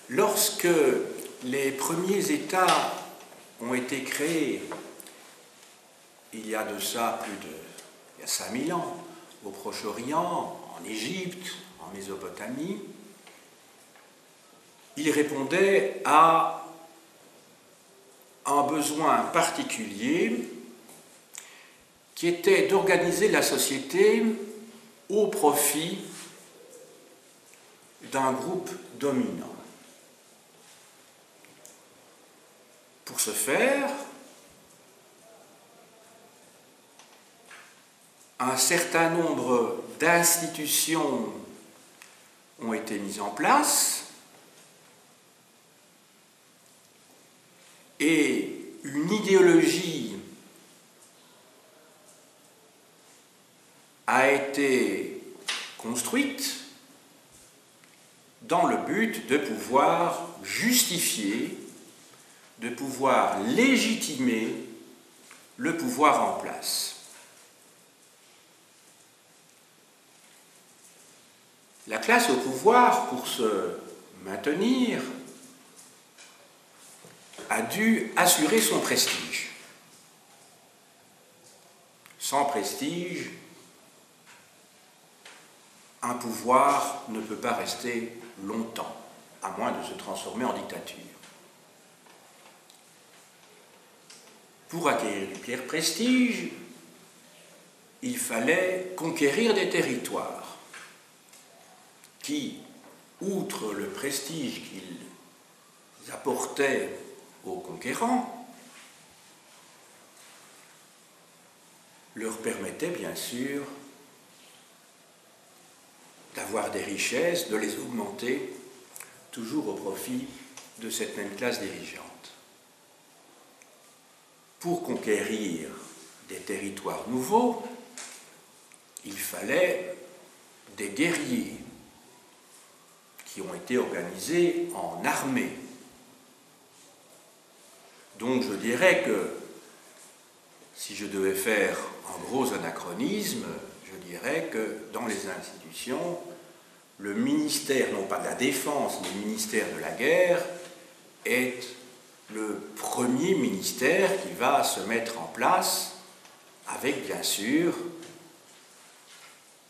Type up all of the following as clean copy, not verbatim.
Lorsque les premiers États ont été créés, il y a de ça il y a 5000 ans, au Proche-Orient, en Égypte, en Mésopotamie, ils répondaient à un besoin particulier qui était d'organiser la société au profit d'un groupe dominant. Pour ce faire, un certain nombre d'institutions ont été mises en place et une idéologie a été construite dans le but de pouvoir justifier, de pouvoir légitimer le pouvoir en place. La classe au pouvoir, pour se maintenir, a dû assurer son prestige. Sans prestige, un pouvoir ne peut pas rester longtemps, à moins de se transformer en dictature. Pour acquérir du prestige, il fallait conquérir des territoires qui, outre le prestige qu'ils apportaient aux conquérants, leur permettaient bien sûr d'avoir des richesses, de les augmenter, toujours au profit de cette même classe dirigeante. Pour conquérir des territoires nouveaux, il fallait des guerriers qui ont été organisés en armée. Donc je dirais que, si je devais faire un gros anachronisme, je dirais que dans les institutions, le ministère, non pas de la Défense, mais le ministère de la Guerre, est le premier ministère qui va se mettre en place, avec bien sûr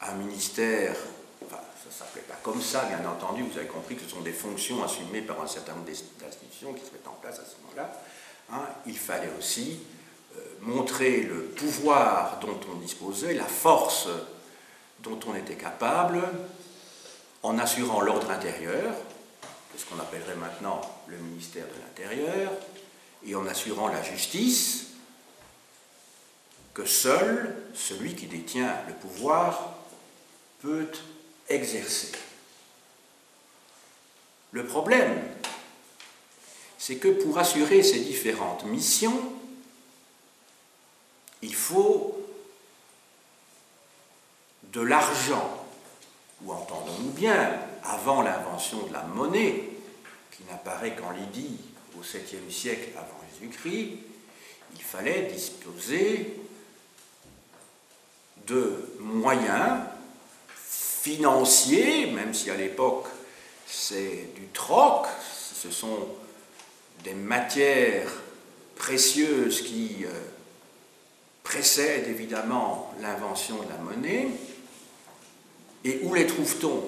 un ministère, enfin ça ne s'appelait pas comme ça, bien entendu, vous avez compris que ce sont des fonctions assumées par un certain nombre d'institutions qui se mettent en place à ce moment-là. Il fallait aussi montrer le pouvoir dont on disposait, la force dont on était capable, en assurant l'ordre intérieur, ce qu'on appellerait maintenant le ministère de l'Intérieur, et en assurant la justice, que seul celui qui détient le pouvoir peut exercer. Le problème, c'est que pour assurer ces différentes missions, il faut de l'argent, ou entendons-nous bien, avant l'invention de la monnaie, qui n'apparaît qu'en Lydie au 7e siècle avant Jésus-Christ, il fallait disposer de moyens financiers, même si à l'époque c'est du troc, ce sont des matières précieuses qui précèdent évidemment l'invention de la monnaie. Et où les trouve-t-on?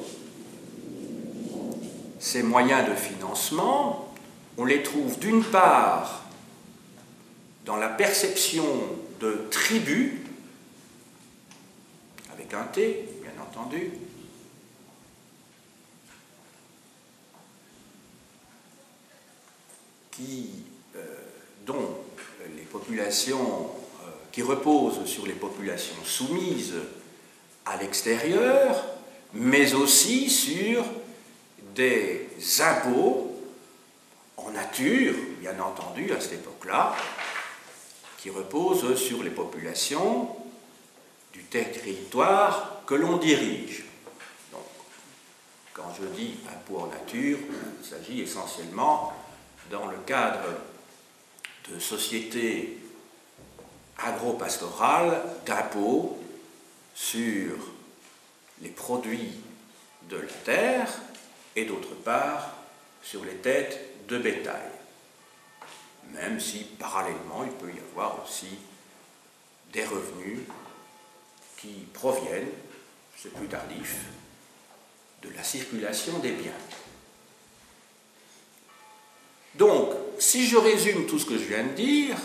Ces moyens de financement, on les trouve d'une part dans la perception de tribut, avec un T, bien entendu, dont les populations, qui reposent sur les populations soumises à l'extérieur, mais aussi sur des impôts en nature, bien entendu, à cette époque-là, qui reposent sur les populations du territoire que l'on dirige. Donc, quand je dis impôts en nature, il s'agit essentiellement, dans le cadre de sociétés agro-pastorales, d'impôts sur les produits de la terre et d'autre part sur les têtes de bétail. Même si, parallèlement, il peut y avoir aussi des revenus qui proviennent, c'est plus tardif, de la circulation des biens. Donc, si je résume tout ce que je viens de dire,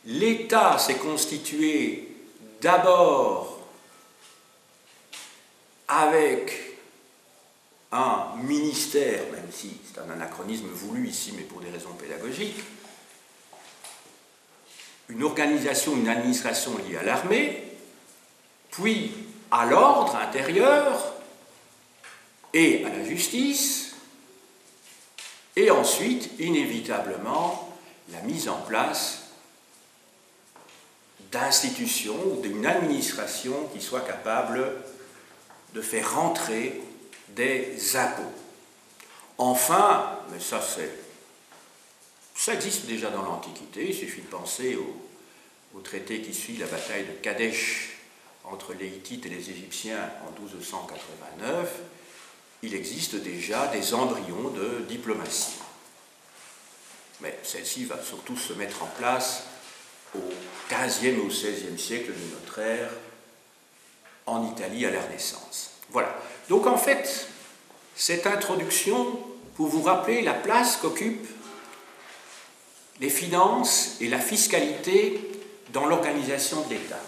l'État s'est constitué d'abord avec un ministère, même si c'est un anachronisme voulu ici, mais pour des raisons pédagogiques, une organisation, une administration liée à l'armée, puis à l'ordre intérieur et à la justice, et ensuite, inévitablement, la mise en place d'institutions ou d'une administration qui soit capable de faire rentrer des impôts. Enfin, mais ça existe déjà dans l'Antiquité, il suffit de penser au traité qui suit la bataille de Kadesh entre les Hittites et les Égyptiens en 1289, il existe déjà des embryons de diplomatie. Mais celle-ci va surtout se mettre en place au XVe et au XVIe siècle de notre ère, en Italie à la Renaissance. Voilà. Donc en fait, cette introduction, pour vous rappeler la place qu'occupent les finances et la fiscalité dans l'organisation de l'État.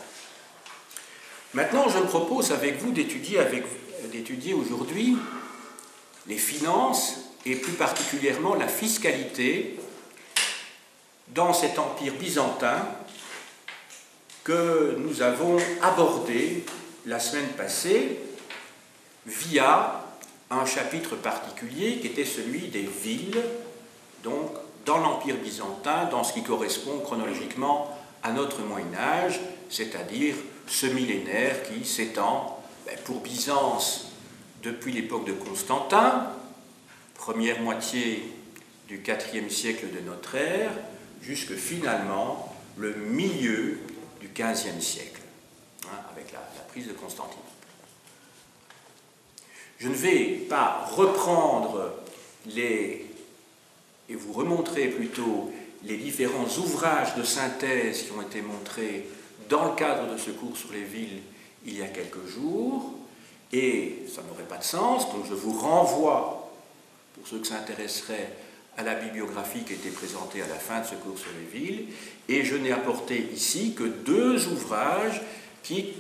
Maintenant, je me propose avec vous d'étudier aujourd'hui les finances et plus particulièrement la fiscalité dans cet empire byzantin que nous avons abordé la semaine passée via un chapitre particulier qui était celui des villes, donc dans l'empire byzantin, dans ce qui correspond chronologiquement à notre Moyen-Âge, c'est-à-dire ce millénaire qui s'étend pour Byzance depuis l'époque de Constantin, première moitié du IVe siècle de notre ère, jusque finalement le milieu du XVe siècle, avec la prise de Constantinople. Je ne vais pas reprendre et vous remontrer plutôt les différents ouvrages de synthèse qui ont été montrés dans le cadre de ce cours sur les villes il y a quelques jours, et ça n'aurait pas de sens, donc je vous renvoie, pour ceux que ça intéresserait, à la bibliographie qui a été présentée à la fin de ce cours sur les villes, et je n'ai apporté ici que deux ouvrages qui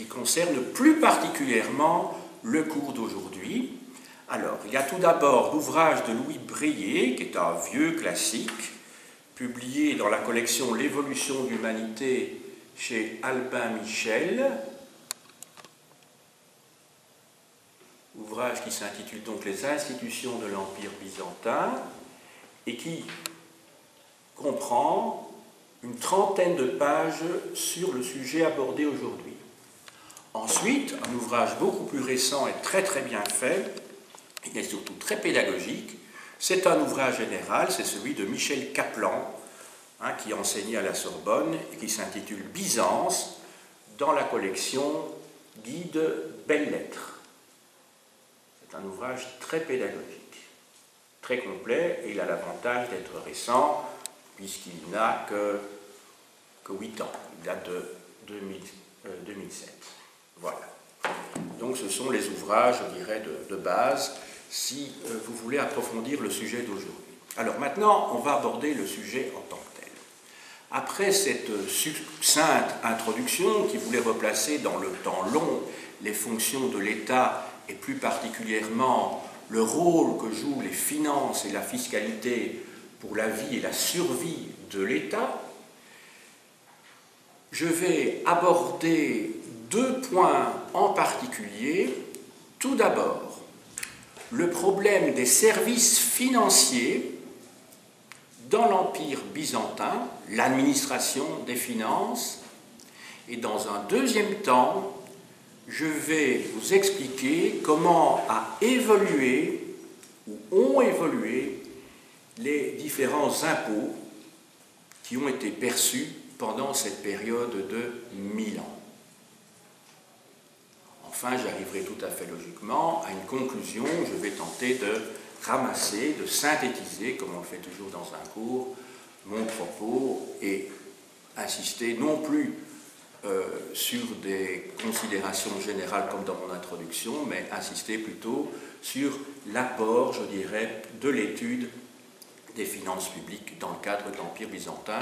concernent plus particulièrement le cours d'aujourd'hui. Alors, il y a tout d'abord l'ouvrage de Louis Bréhier, qui est un vieux classique, publié dans la collection L'évolution de l'humanité chez Albin Michel, ouvrage qui s'intitule donc Les institutions de l'Empire byzantin et qui comprend une trentaine de pages sur le sujet abordé aujourd'hui. Ensuite, un ouvrage beaucoup plus récent et très très bien fait, il est surtout très pédagogique, c'est un ouvrage général, c'est celui de Michel Kaplan, qui enseignait à la Sorbonne et qui s'intitule Byzance, dans la collection Guide Belles Lettres. C'est un ouvrage très pédagogique, très complet, et il a l'avantage d'être récent, puisqu'il n'a que 8 ans, il date de 2007. Voilà. Donc ce sont les ouvrages, je dirais, de base, si vous voulez approfondir le sujet d'aujourd'hui. Alors maintenant, on va aborder le sujet en tant que tel. Après cette succincte introduction qui voulait replacer dans le temps long les fonctions de l'État et plus particulièrement le rôle que jouent les finances et la fiscalité pour la vie et la survie de l'État, je vais aborder deux points en particulier. Tout d'abord, le problème des services financiers dans l'Empire byzantin, l'administration des finances, et dans un deuxième temps, je vais vous expliquer comment a évolué ou ont évolué les différents impôts qui ont été perçus pendant cette période de 1000 ans. Enfin, j'arriverai tout à fait logiquement à une conclusion. Je vais tenter de ramasser, de synthétiser, comme on le fait toujours dans un cours, mon propos et insister non plus sur des considérations générales comme dans mon introduction, mais insister plutôt sur l'apport, je dirais, de l'étude des finances publiques dans le cadre de l'Empire byzantin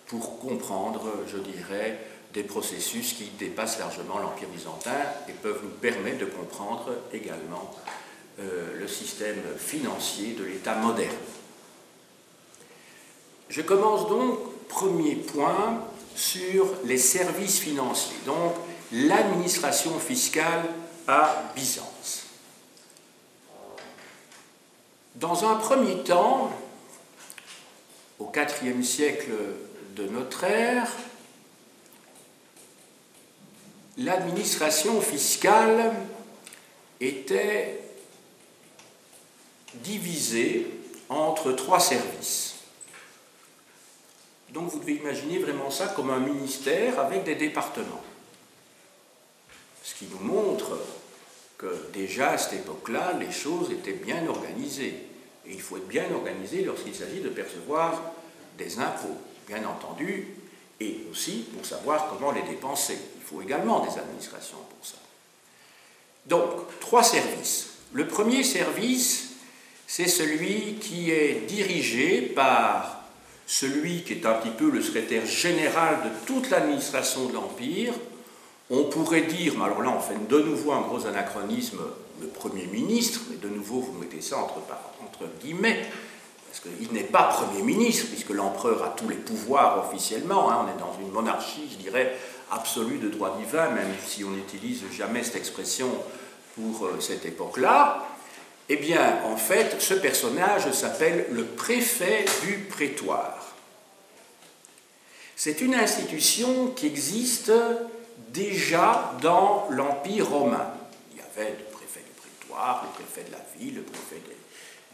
pour comprendre, je dirais, des processus qui dépassent largement l'Empire byzantin et peuvent nous permettre de comprendre également le système financier de l'État moderne. Je commence donc, premier point, sur les services financiers, donc l'administration fiscale à Byzance. Dans un premier temps, au IVe siècle de notre ère, l'administration fiscale était divisée entre trois services. Donc vous devez imaginer vraiment ça comme un ministère avec des départements. Ce qui nous montre que déjà à cette époque-là, les choses étaient bien organisées. Et il faut être bien organisé lorsqu'il s'agit de percevoir des impôts, bien entendu, et aussi pour savoir comment les dépenser. Il faut également des administrations pour ça. Donc, trois services. Le premier service, c'est celui qui est dirigé par celui qui est un petit peu le secrétaire général de toute l'administration de l'Empire. On pourrait dire, mais alors là on fait de nouveau un gros anachronisme, le Premier ministre, mais de nouveau vous mettez ça entre guillemets, parce qu'il n'est pas Premier ministre, puisque l'empereur a tous les pouvoirs officiellement, hein, on est dans une monarchie, je dirais, absolue de droit divin, même si on n'utilise jamais cette expression pour cette époque-là. Eh bien, en fait, ce personnage s'appelle le préfet du prétoire. C'est une institution qui existe déjà dans l'Empire romain. Il y avait le préfet du prétoire, le préfet de la ville, le préfet des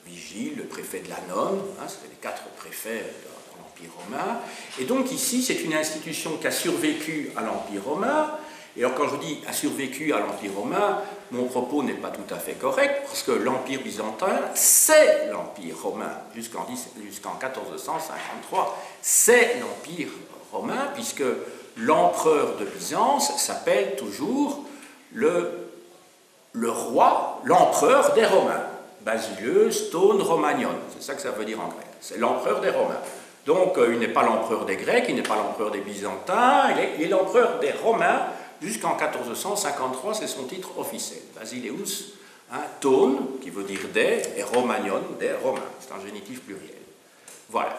vigiles, le préfet de la nonne, hein, c'était les quatre préfets dans l'Empire romain. Et donc ici, c'est une institution qui a survécu à l'Empire romain. Et alors quand je dis a survécu à l'Empire romain, mon propos n'est pas tout à fait correct, parce que l'Empire byzantin, c'est l'Empire romain jusqu'en 1453. C'est l'Empire romain, puisque l'empereur de Byzance s'appelle toujours le roi, l'empereur des Romains. Basilius ton Romanion, c'est ça que ça veut dire en grec. C'est l'empereur des Romains. Donc il n'est pas l'empereur des Grecs, il n'est pas l'empereur des Byzantins, il est l'empereur des Romains. Jusqu'en 1453, c'est son titre officiel. Basileus, hein, ton, qui veut dire des, et Romanion, des Romains. C'est un génitif pluriel. Voilà.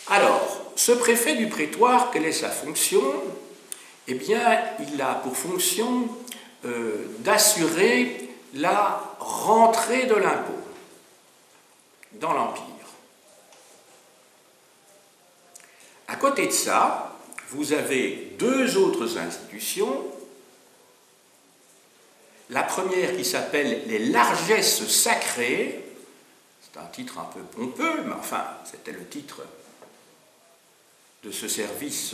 Alors, ce préfet du prétoire, quelle est sa fonction? Eh bien, il a pour fonction d'assurer la rentrée de l'impôt dans l'Empire. À côté de ça, vous avez deux autres institutions. La première qui s'appelle les largesses sacrées. C'est un titre un peu pompeux, mais enfin, c'était le titre de ce service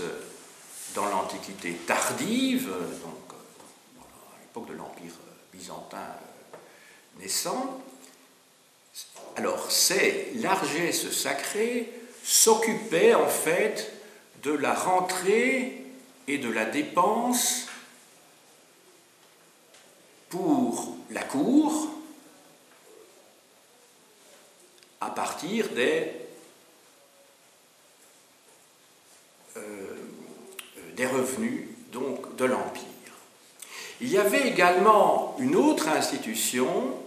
dans l'Antiquité tardive, donc à l'époque de l'Empire byzantin naissant. Alors, ces largesses sacrées s'occupaient en fait de la rentrée et de la dépense pour la cour à partir des revenus donc, de l'Empire. Il y avait également une autre institution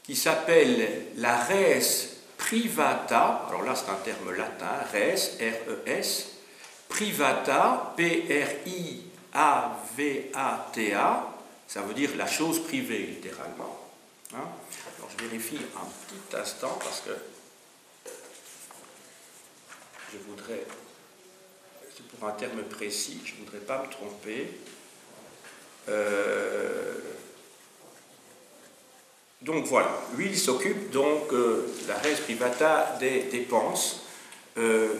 qui s'appelle la res privata, alors là c'est un terme latin, res, R-E-S, privata, P-R-I-A-V-A-T-A, ça veut dire la chose privée, littéralement. Hein? Alors je vérifie un petit instant parce que je voudrais, c'est pour un terme précis, je ne voudrais pas me tromper. Donc voilà, lui il s'occupe donc la res privata des dépenses de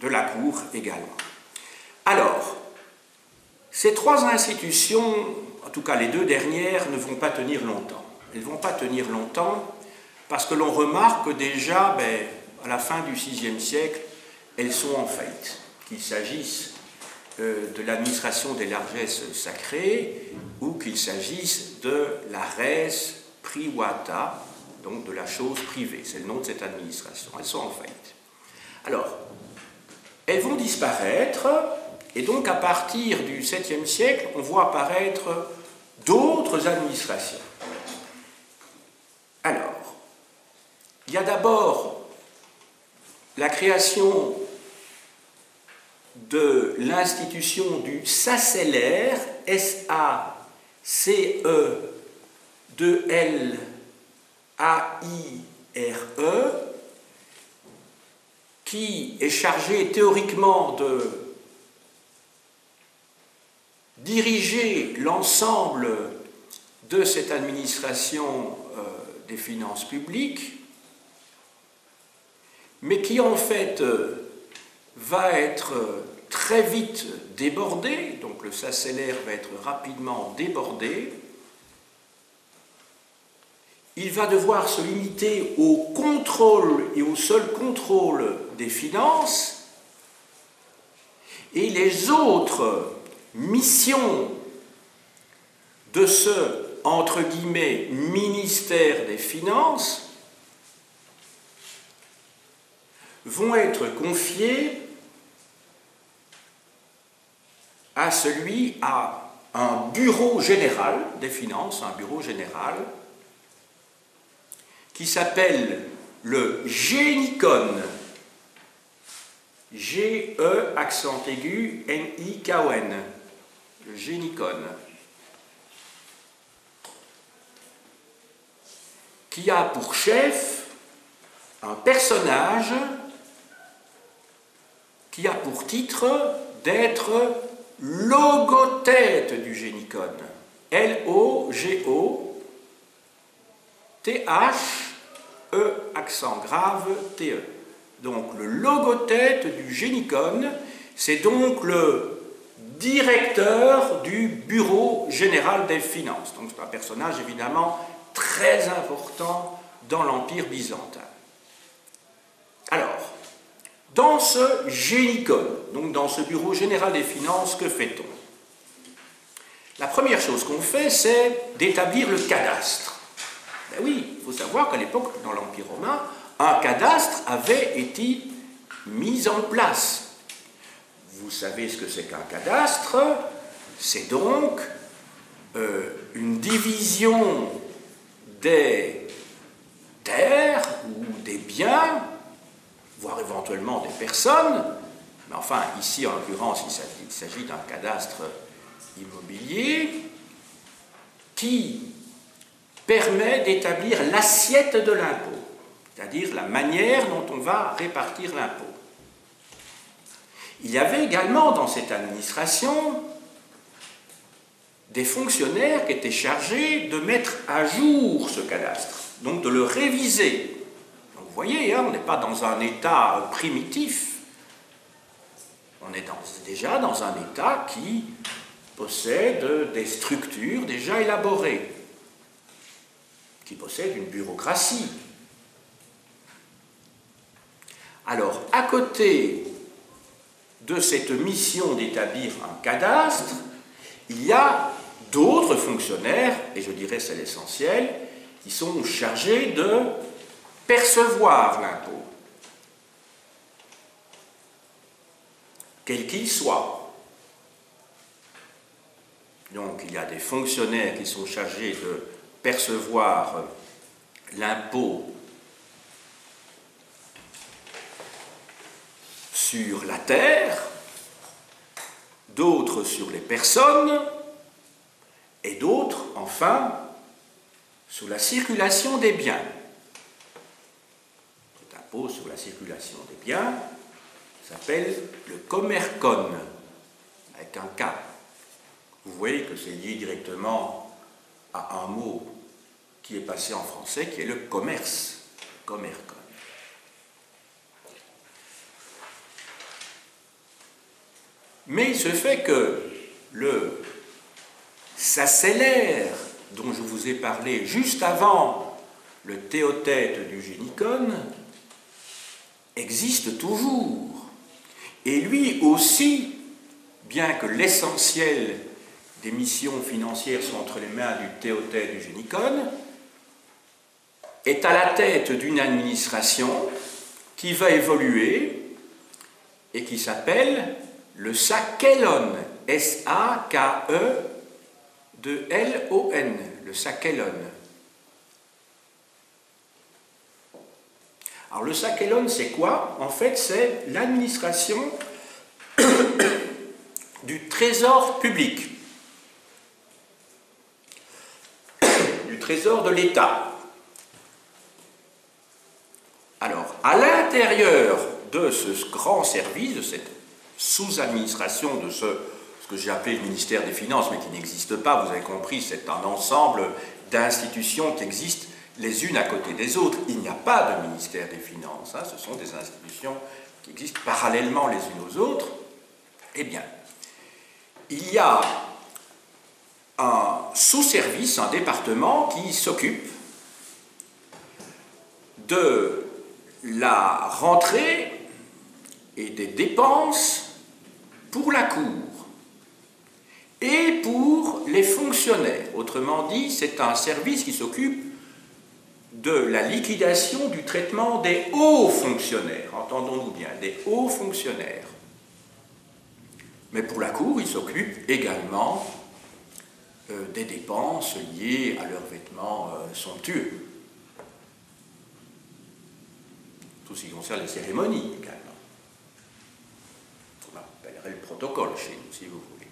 la cour également. Alors, Ces trois institutions, en tout cas les deux dernières, ne vont pas tenir longtemps. Elles ne vont pas tenir longtemps parce que l'on remarque que déjà, à la fin du VIe siècle, elles sont en faillite. Qu'il s'agisse de l'administration des largesses sacrées ou qu'il s'agisse de la res privata, donc de la chose privée. C'est le nom de cette administration. Elles sont en faillite. Alors, elles vont disparaître, et donc à partir du 7e siècle, on voit apparaître d'autres administrations. Alors, il y a d'abord la création de l'institution du SACELER, S-A-C-E-2-L-A-I-R-E, qui est chargé théoriquement de diriger l'ensemble de cette administration des finances publiques, mais qui en fait va être très vite débordé, donc le SACELER va être rapidement débordé. Il va devoir se limiter au contrôle et au seul contrôle des finances, et les autres missions de ce, entre guillemets, ministère des Finances vont être confiées à un bureau général des finances, un bureau général, qui s'appelle le Génicon, G-E, accent aigu, N-I-K-O-N, le Génicon, qui a pour chef un personnage qui a pour titre d'être logothète du Génicon, L-O-G-O-T-H-E, accent grave, T-E. Donc le logothète du Génicon, c'est donc le directeur du Bureau général des finances. Donc c'est un personnage évidemment très important dans l'Empire byzantin. Alors, dans ce Génicon, donc dans ce Bureau général des finances, que fait-on? La première chose qu'on fait, c'est d'établir le cadastre. Ben oui, il faut savoir qu'à l'époque, dans l'Empire romain, un cadastre avait été mis en place. Vous savez ce que c'est qu'un cadastre? C'est donc une division des terres ou des biens, voire éventuellement des personnes, mais enfin, ici, en l'occurrence, il s'agit d'un cadastre immobilier qui permet d'établir l'assiette de l'impôt, c'est-à-dire la manière dont on va répartir l'impôt. Il y avait également dans cette administration des fonctionnaires qui étaient chargés de mettre à jour ce cadastre, donc de le réviser. Donc vous voyez, hein, on n'est pas dans un état primitif, on est déjà dans un état qui possède des structures déjà élaborées, qui possède une bureaucratie. Alors, à côté de cette mission d'établir un cadastre, il y a d'autres fonctionnaires, et je dirais c'est l'essentiel, qui sont chargés de percevoir l'impôt, quel qu'il soit. Donc il y a des fonctionnaires qui sont chargés de percevoir l'impôt sur la terre, d'autres sur les personnes, et d'autres, enfin, sur la circulation des biens. Cet impôt sur la circulation des biens s'appelle le commercon, avec un K. Vous voyez que c'est lié directement à un mot qui est passé en français, qui est le commerce, commercon. Mais il se fait que le Sacellère, dont je vous ai parlé juste avant le Théotète du Génicon, existe toujours. Et lui aussi, bien que l'essentiel des missions financières sont entre les mains du Théotète du Génicon, est à la tête d'une administration qui va évoluer et qui s'appelle le Sakellon, S-A-K-E-L-O-N, le Sakellon. Alors le Sakellon, c'est quoi? En fait, c'est l'administration du trésor public, du trésor de l'État. Alors, à l'intérieur de ce grand service, de cette sous-administration de ce que j'ai appelé le ministère des Finances, mais qui n'existe pas, vous avez compris, c'est un ensemble d'institutions qui existent les unes à côté des autres. Il n'y a pas de ministère des Finances, hein, ce sont des institutions qui existent parallèlement les unes aux autres. Eh bien, il y a un sous-service, un département qui s'occupe de la rentrée et des dépenses pour la Cour et pour les fonctionnaires. Autrement dit, c'est un service qui s'occupe de la liquidation du traitement des hauts fonctionnaires, entendons-nous bien, des hauts fonctionnaires. Mais pour la Cour, il s'occupe également des dépenses liées à leurs vêtements somptueux. Tout ce qui concerne les cérémonies également. On appellerait le protocole chez nous, si vous voulez.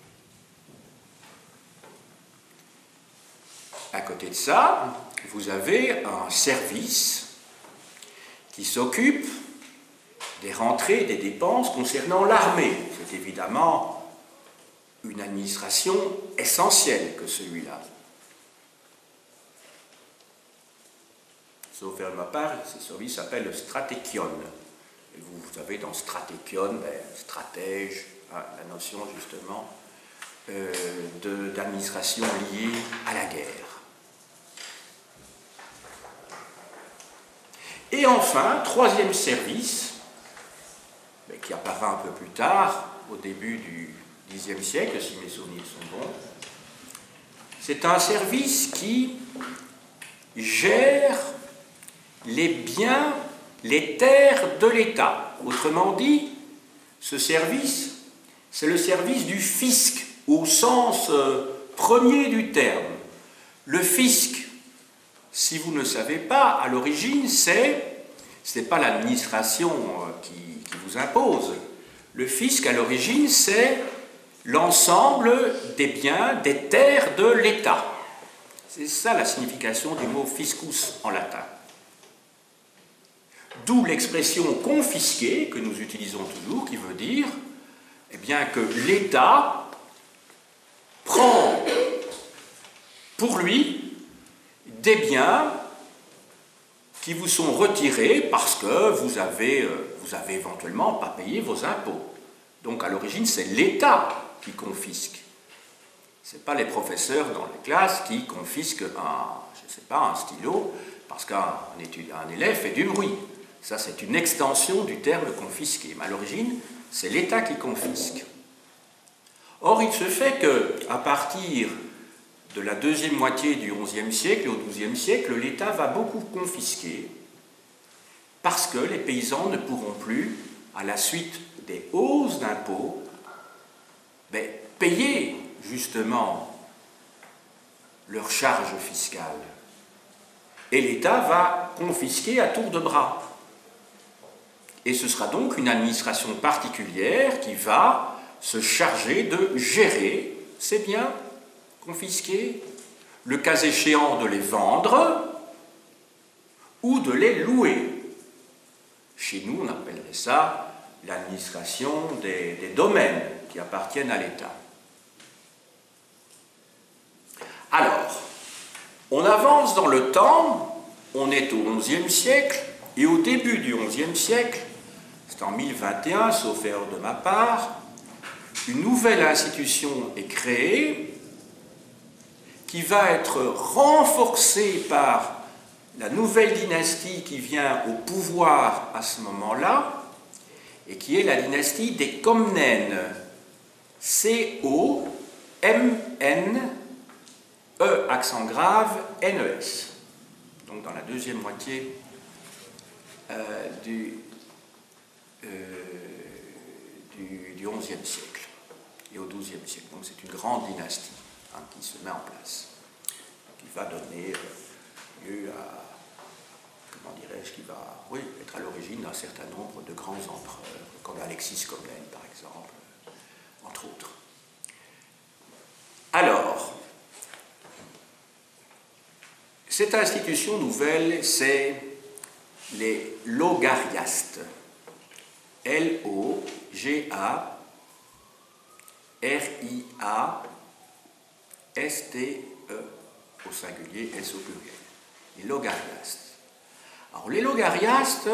À côté de ça, vous avez un service qui s'occupe des rentrées et des dépenses concernant l'armée. C'est évidemment une administration essentielle que celui-là. Sauf vers ma part, ce service s'appelle le stratéchion. Et vous savez, dans stratéchion, stratège, hein, la notion justement d'administration liée à la guerre. Et enfin, troisième service, mais qui apparaît un peu plus tard, au début du Xe siècle, si mes souvenirs sont bons, c'est un service qui gère les biens, les terres de l'État. Autrement dit, ce service, c'est le service du fisc, au sens premier du terme. Le fisc, si vous ne savez pas, à l'origine, c'est pas l'administration qui vous impose. Le fisc, à l'origine, c'est l'ensemble des biens, des terres de l'État. C'est ça la signification du mot fiscus en latin. D'où l'expression confisquer que nous utilisons toujours, qui veut dire eh bien, que l'État prend pour lui des biens qui vous sont retirés parce que vous avez éventuellement pas payé vos impôts. Donc à l'origine, c'est l'État qui confisque. Ce n'est pas les professeurs dans les classes qui confisquent un stylo parce qu'un élève fait du bruit. Ça, c'est une extension du terme confisquer. Mais à l'origine, c'est l'État qui confisque. Or, il se fait qu'à partir de la deuxième moitié du XIe siècle au XIIe siècle, l'État va beaucoup confisquer parce que les paysans ne pourront plus, à la suite des hausses d'impôts, payer justement leurs charges fiscales. Et l'État va confisquer à tour de bras. Et ce sera donc une administration particulière qui va se charger de gérer ces biens confisqués, le cas échéant de les vendre ou de les louer. Chez nous, on appellerait ça l'administration des domaines qui appartiennent à l'État. Alors, on avance dans le temps, on est au XIe siècle, et au début du XIe siècle, c'est en 1021, sauf erreur de ma part, une nouvelle institution est créée qui va être renforcée par la nouvelle dynastie qui vient au pouvoir à ce moment-là, et qui est la dynastie des Comnènes. C-O-M-N, E accent grave, N-E-S. Donc dans la deuxième moitié du XIe siècle et au XIIe siècle. Donc c'est une grande dynastie qui se met en place, qui va donner lieu à, comment dirais-je, qui va être à l'origine d'un certain nombre de grands empereurs, comme Alexis Comnène par exemple, entre autres. Alors, cette institution nouvelle, c'est les logariastes. L-O-G-A-R-I-A-S-T-E au singulier, S au pluriel. Les logariastes. Alors, les logariastes,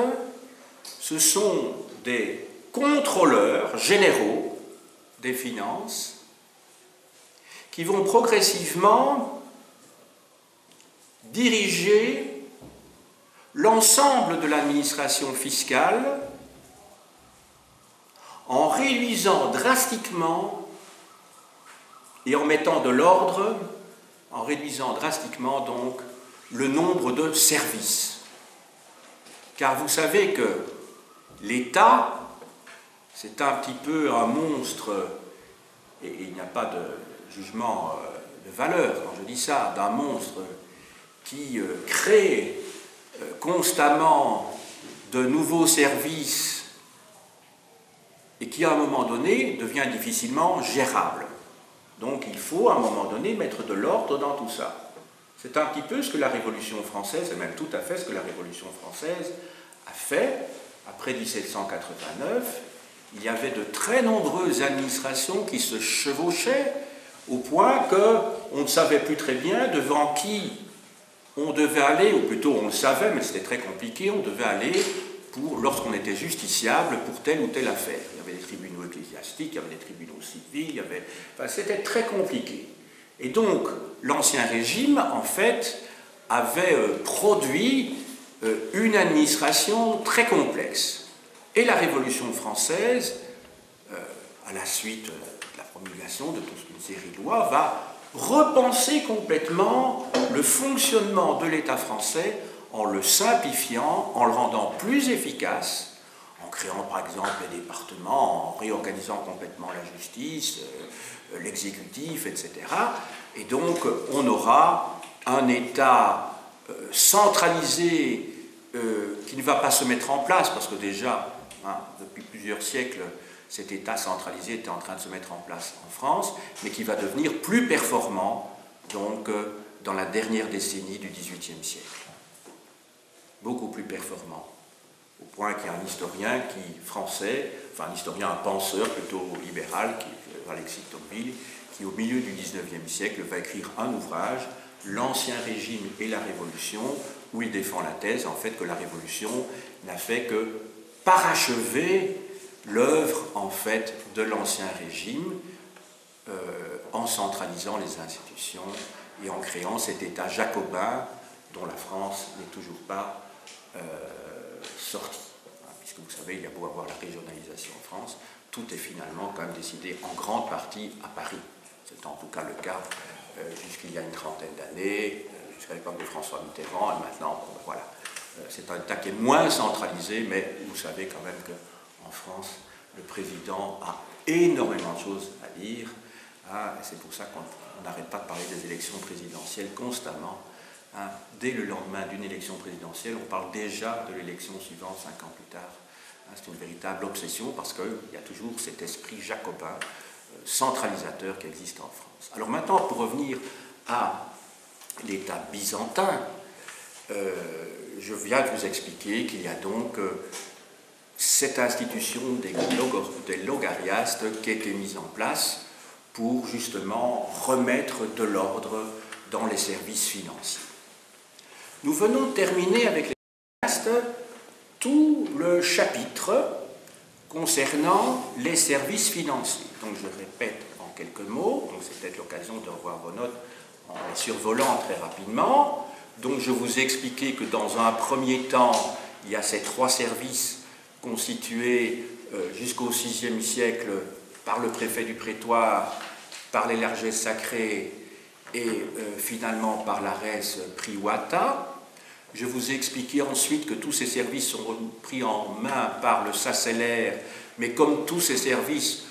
ce sont des contrôleurs généraux des finances qui vont progressivement diriger l'ensemble de l'administration fiscale en réduisant drastiquement et en mettant de l'ordre, en réduisant drastiquement donc le nombre de services. Car vous savez que l'État, c'est un petit peu un monstre, et il n'y a pas de jugement de valeur quand je dis ça, d'un monstre qui crée constamment de nouveaux services et qui à un moment donné devient difficilement gérable. Donc il faut à un moment donné mettre de l'ordre dans tout ça. C'est un petit peu ce que la Révolution française, et même tout à fait ce que la Révolution française a fait après 1789. Il y avait de très nombreuses administrations qui se chevauchaient au point qu'on ne savait plus très bien devant qui on devait aller, ou plutôt on le savait, mais c'était très compliqué, on devait aller lorsqu'on était justiciable pour telle ou telle affaire. Il y avait des tribunaux ecclésiastiques, il y avait des tribunaux civils, c'était très compliqué. Et donc, l'Ancien Régime, en fait, avait produit une administration très complexe. Et la Révolution française, à la suite de la promulgation de toute une série de lois, va repenser complètement le fonctionnement de l'État français en le simplifiant, en le rendant plus efficace, en créant par exemple les départements, en réorganisant complètement la justice, l'exécutif, etc. Et donc on aura un État centralisé qui ne va pas se mettre en place, parce que déjà, depuis plusieurs siècles, cet État centralisé était en train de se mettre en place en France, mais qui va devenir plus performant donc, dans la dernière décennie du XVIIIe siècle. Beaucoup plus performant, au point qu'il y a un historien français, enfin un historien, un penseur plutôt libéral, Alexis Tocqueville, qui au milieu du XIXe siècle va écrire un ouvrage, L'Ancien Régime et la Révolution, où il défend la thèse en fait que la Révolution n'a fait que parachever l'œuvre en fait de l'Ancien Régime en centralisant les institutions et en créant cet État jacobin dont la France n'est toujours pas sortie. Puisque vous savez, il y a beau avoir la régionalisation en France, tout est finalement quand même décidé en grande partie à Paris. C'est en tout cas le cas jusqu'il y a une trentaine d'années, jusqu'à l'époque de François Mitterrand, et maintenant, voilà. C'est un État qui est moins centralisé, mais vous savez quand même qu'en France, le président a énormément de choses à dire, et c'est pour ça qu'on n'arrête pas de parler des élections présidentielles constamment. Dès le lendemain d'une élection présidentielle, on parle déjà de l'élection suivante 5 ans plus tard. C'est une véritable obsession parce qu'il y a toujours cet esprit jacobin, centralisateur qui existe en France. Alors maintenant, pour revenir à l'État byzantin, je viens de vous expliquer qu'il y a donc cette institution des logariastes qui a été mise en place pour justement remettre de l'ordre dans les services financiers. Nous venons de terminer avec les logariastes tout le chapitre concernant les services financiers. Donc je répète en quelques mots, donc c'est peut-être l'occasion de revoir vos notes en les survolant très rapidement. Donc je vous ai expliqué que dans un premier temps, il y a ces trois services constitués jusqu'au VIe siècle par le préfet du prétoire, par les largesses sacrées et finalement par la res privata. Je vous ai expliqué ensuite que tous ces services sont pris en main par le sacellaire, mais comme tous ces services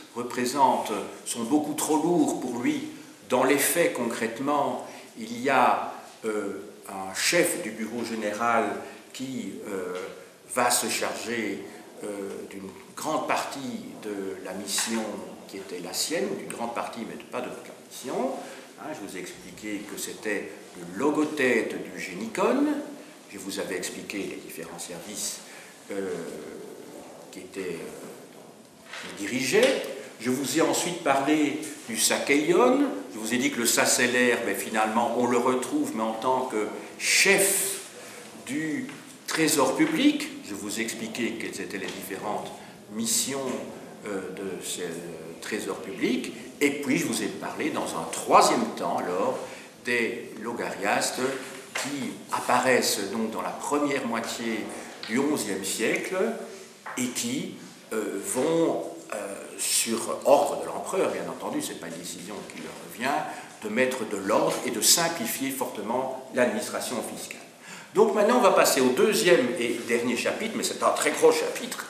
sont beaucoup trop lourds pour lui, dans les faits concrètement, il y a un chef du bureau général qui va se charger d'une grande partie de la mission qui était la sienne, d'une grande partie mais pas de toute la mission. Je vous ai expliqué que c'était le logothète du génicon. Je vous avais expliqué les différents services qui dirigeaient. Je vous ai ensuite parlé du sakeion. Je vous ai dit que le sacellaire, mais finalement, on le retrouve, mais en tant que chef du trésor public. Je vous ai expliqué quelles étaient les différentes missions de ce trésor public. Et puis, je vous ai parlé dans un troisième temps, alors, des logariastes qui apparaissent donc dans la première moitié du XIe siècle et qui vont, sur ordre de l'empereur, bien entendu, ce n'est pas une décision qui leur revient, de mettre de l'ordre et de simplifier fortement l'administration fiscale. Donc maintenant, on va passer au deuxième et dernier chapitre, mais c'est un très gros chapitre,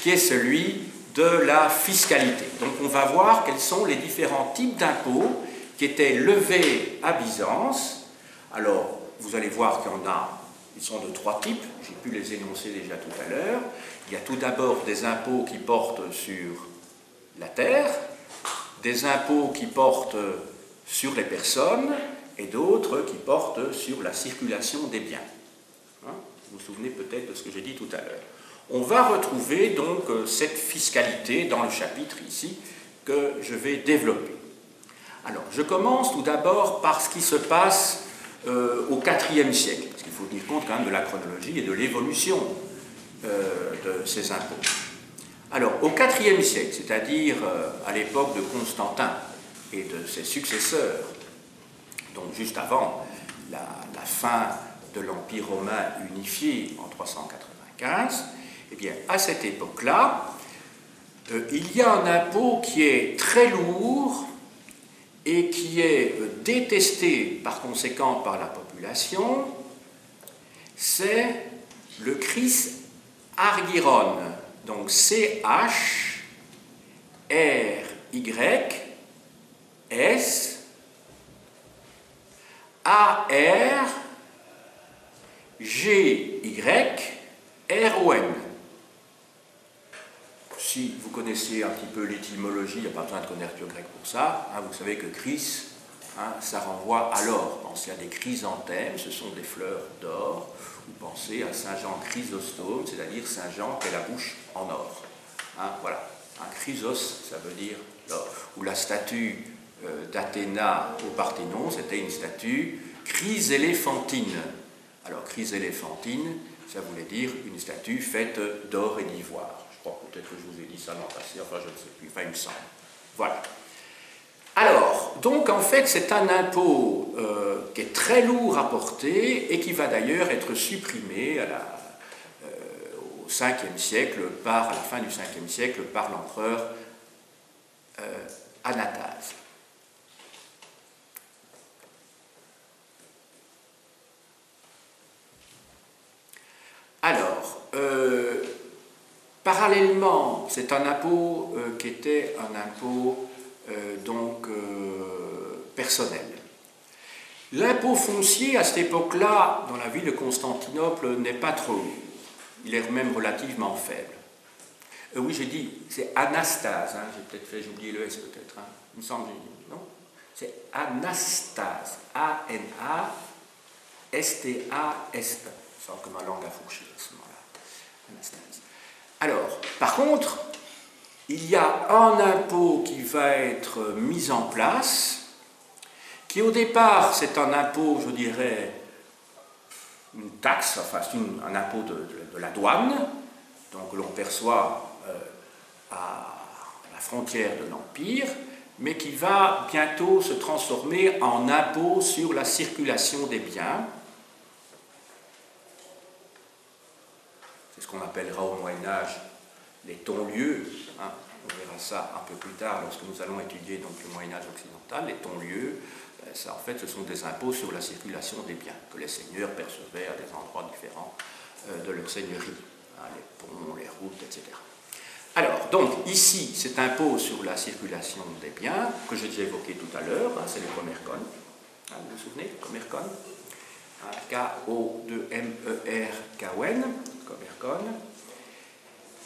qui est celui de la fiscalité. Donc on va voir quels sont les différents types d'impôts qui étaient levés à Byzance. Alors, vous allez voir ils sont de trois types, j'ai pu les énoncer déjà tout à l'heure. Il y a tout d'abord des impôts qui portent sur la terre, des impôts qui portent sur les personnes, et d'autres qui portent sur la circulation des biens. Vous vous souvenez peut-être de ce que j'ai dit tout à l'heure. On va retrouver donc cette fiscalité dans le chapitre ici que je vais développer. Alors, je commence tout d'abord par ce qui se passe au IVe siècle, parce qu'il faut tenir compte quand même de la chronologie et de l'évolution de ces impôts. Alors, au IVe siècle, c'est-à-dire à l'époque de Constantin et de ses successeurs, donc juste avant la fin de l'Empire romain unifié en 395, eh bien, à cette époque-là, il y a un impôt qui est très lourd et qui est détesté par conséquent par la population, c'est le cris argyron, donc C-H-R-Y-S A-R-G-Y-R-O-N. Si vous connaissez un petit peu l'étymologie, il n'y a pas besoin de connaître le grec pour ça, vous savez que chrys, ça renvoie à l'or. Pensez à des chrysanthèmes, ce sont des fleurs d'or, ou pensez à Saint Jean Chrysostome, c'est-à-dire Saint Jean qui a la bouche en or. Voilà, un chrysos, ça veut dire l'or. Ou la statue d'Athéna au Parthénon, c'était une statue chryséléphantine. Alors, chryséléphantine, ça voulait dire une statue faite d'or et d'ivoire. Je crois peut-être que je vous ai dit ça l'an passé, enfin je ne sais plus, enfin il me semble. Voilà. Alors, donc en fait, c'est un impôt qui est très lourd à porter et qui va d'ailleurs être supprimé au 5e siècle, à la fin du 5e siècle, par l'empereur Anastase. Alors, parallèlement, c'est un impôt qui était un impôt personnel. L'impôt foncier, à cette époque-là, dans la ville de Constantinople, n'est pas trop lourd. Il est même relativement faible. Oui, j'ai dit, c'est Anastase, j'ai oublié le S peut-être, il me semble, non? C'est Anastase, A-N-A-S-T-A-S-E. Sans que ma langue a fourché à ce moment-là. Anastase. Alors, par contre, il y a un impôt qui va être mis en place, qui au départ, c'est un impôt, je dirais, une taxe, enfin, c'est un impôt de la douane, donc l'on perçoit à la frontière de l'Empire, mais qui va bientôt se transformer en impôt sur la circulation des biens. C'est ce qu'on appellera au Moyen-Âge les tons-lieux. Hein. On verra ça un peu plus tard lorsque nous allons étudier donc, le Moyen-Âge occidental. Les tons-lieux, ça, en fait, ce sont des impôts sur la circulation des biens que les seigneurs percevaient à des endroits différents de leur seigneurie. Hein, les ponts, les routes, etc. Alors, donc, ici, cet impôt sur la circulation des biens, que j'ai déjà évoqué tout à l'heure, hein, c'est le Commercon. Hein, vous vous souvenez, Commercon, hein, K-O-2-M-E-R-K-O-N, Commercon.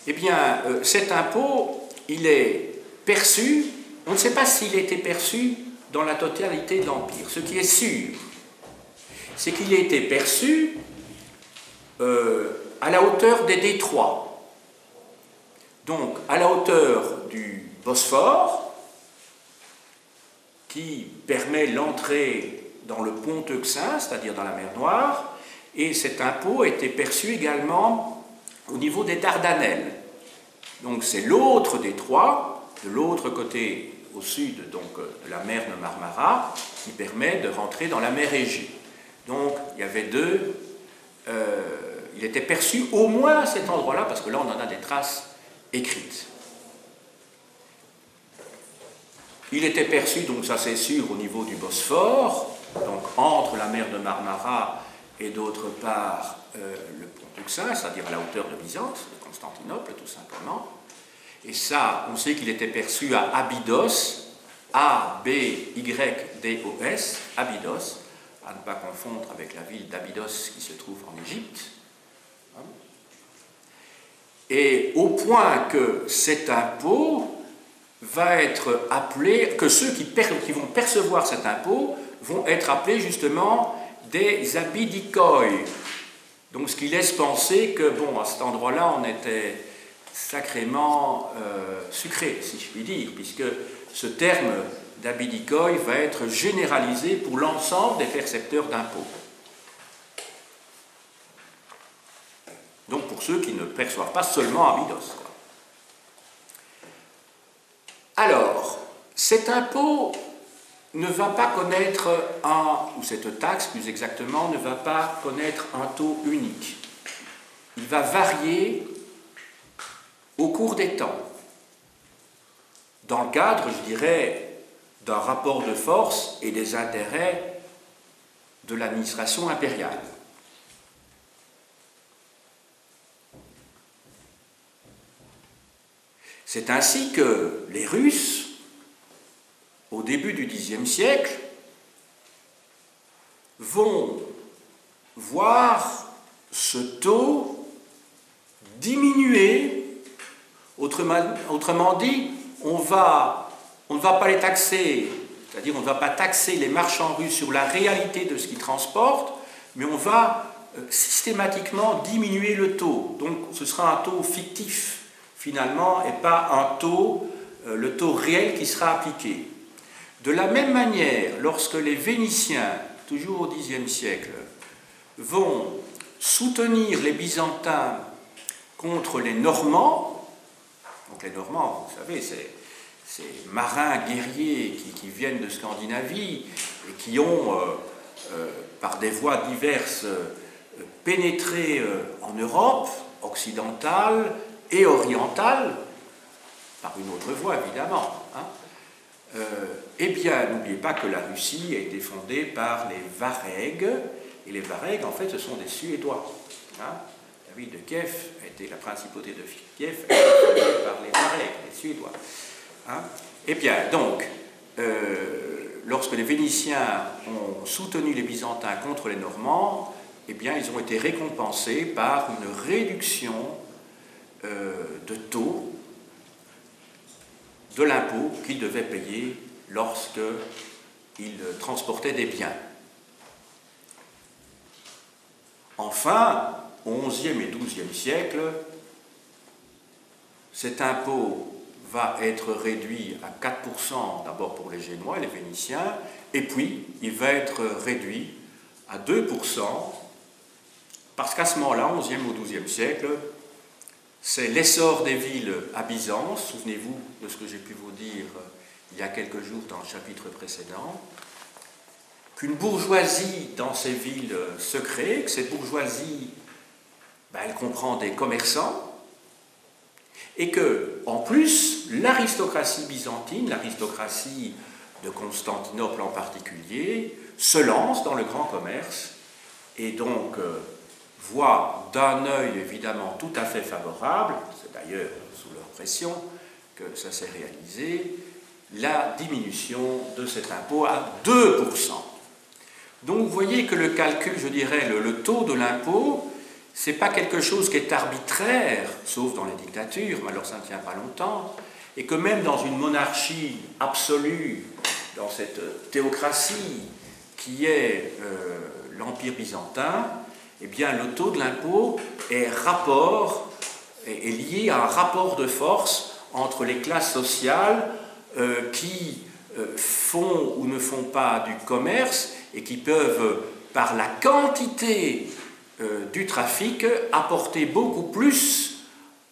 Eh bien, cet impôt, il est perçu, on ne sait pas s'il a été perçu dans la totalité de l'Empire. Ce qui est sûr, c'est qu'il a été perçu à la hauteur des détroits. Donc, à la hauteur du Bosphore, qui permet l'entrée dans le pont Euxin, c'est-à-dire dans la mer Noire, et cet impôt a été perçu également au niveau des Dardanelles. Donc, c'est l'autre détroit, de l'autre côté, au sud donc, de la mer de Marmara, qui permet de rentrer dans la mer Égée. Donc, il y avait deux... il était perçu au moins à cet endroit-là, parce que là, on en a des traces écrite. Il était perçu, donc ça c'est sûr, au niveau du Bosphore, donc entre la mer de Marmara et d'autre part le pont Euxin, c'est-à-dire à la hauteur de Byzance, de Constantinople tout simplement. Et ça, on sait qu'il était perçu à Abydos, A-B-Y-D-O-S, Abydos, à ne pas confondre avec la ville d'Abydos qui se trouve en Égypte. Et au point que cet impôt va être appelé, que ceux qui vont percevoir cet impôt vont être appelés justement des abidikoi. Donc ce qui laisse penser que, bon, à cet endroit-là, on était sacrément sucré, si je puis dire, puisque ce terme d'abidikoi va être généralisé pour l'ensemble des percepteurs d'impôts. Donc pour ceux qui ne perçoivent pas seulement Abydos. Alors, cet impôt ne va pas connaître ou cette taxe plus exactement, ne va pas connaître un taux unique. Il va varier au cours des temps. Dans le cadre, je dirais, d'un rapport de force et des intérêts de l'administration impériale. C'est ainsi que les Russes, au début du Xe siècle, vont voir ce taux diminuer. Autrement dit, on ne va pas les taxer, c'est-à-dire on ne va pas taxer les marchands russes sur la réalité de ce qu'ils transportent, mais on va systématiquement diminuer le taux. Donc ce sera un taux fictif, finalement, et pas un taux, le taux réel qui sera appliqué. De la même manière, lorsque les Vénitiens, toujours au Xe siècle, vont soutenir les Byzantins contre les Normands, donc les Normands, vous savez, ces marins guerriers qui viennent de Scandinavie et qui ont, par des voies diverses, pénétré en Europe occidentale et orientale, par une autre voie évidemment, hein, eh bien, n'oubliez pas que la Russie a été fondée par les Varegs, et les Varegs, en fait, ce sont des Suédois. Hein. La ville de Kiev la principauté de Kiev a été fondée par les Varegs, les Suédois. Hein. Eh bien, donc, lorsque les Vénitiens ont soutenu les Byzantins contre les Normands, eh bien, ils ont été récompensés par une réduction de taux de l'impôt qu'ils devaient payer lorsqu'ils transportaient des biens. Enfin, au XIe et XIIe siècle, cet impôt va être réduit à 4% d'abord pour les Génois, les Vénitiens, et puis il va être réduit à 2%, parce qu'à ce moment-là, au XIe ou XIIe siècle, c'est l'essor des villes à Byzance. Souvenez-vous de ce que j'ai pu vous dire il y a quelques jours dans le chapitre précédent. Qu'une bourgeoisie dans ces villes se crée, que cette bourgeoisie, elle comprend des commerçants, et que, en plus, l'aristocratie byzantine, l'aristocratie de Constantinople en particulier, se lance dans le grand commerce, et donc voit d'un œil évidemment tout à fait favorable, c'est d'ailleurs sous leur pression que ça s'est réalisé, la diminution de cet impôt à 2%. Donc vous voyez que le calcul, je dirais, le taux de l'impôt, ce n'est pas quelque chose qui est arbitraire, sauf dans les dictatures, mais alors ça ne tient pas longtemps, et que même dans une monarchie absolue, dans cette théocratie qui est l'Empire byzantin, eh bien le taux de l'impôt est lié à un rapport de force entre les classes sociales qui font ou ne font pas du commerce et qui peuvent, par la quantité du trafic, apporter beaucoup plus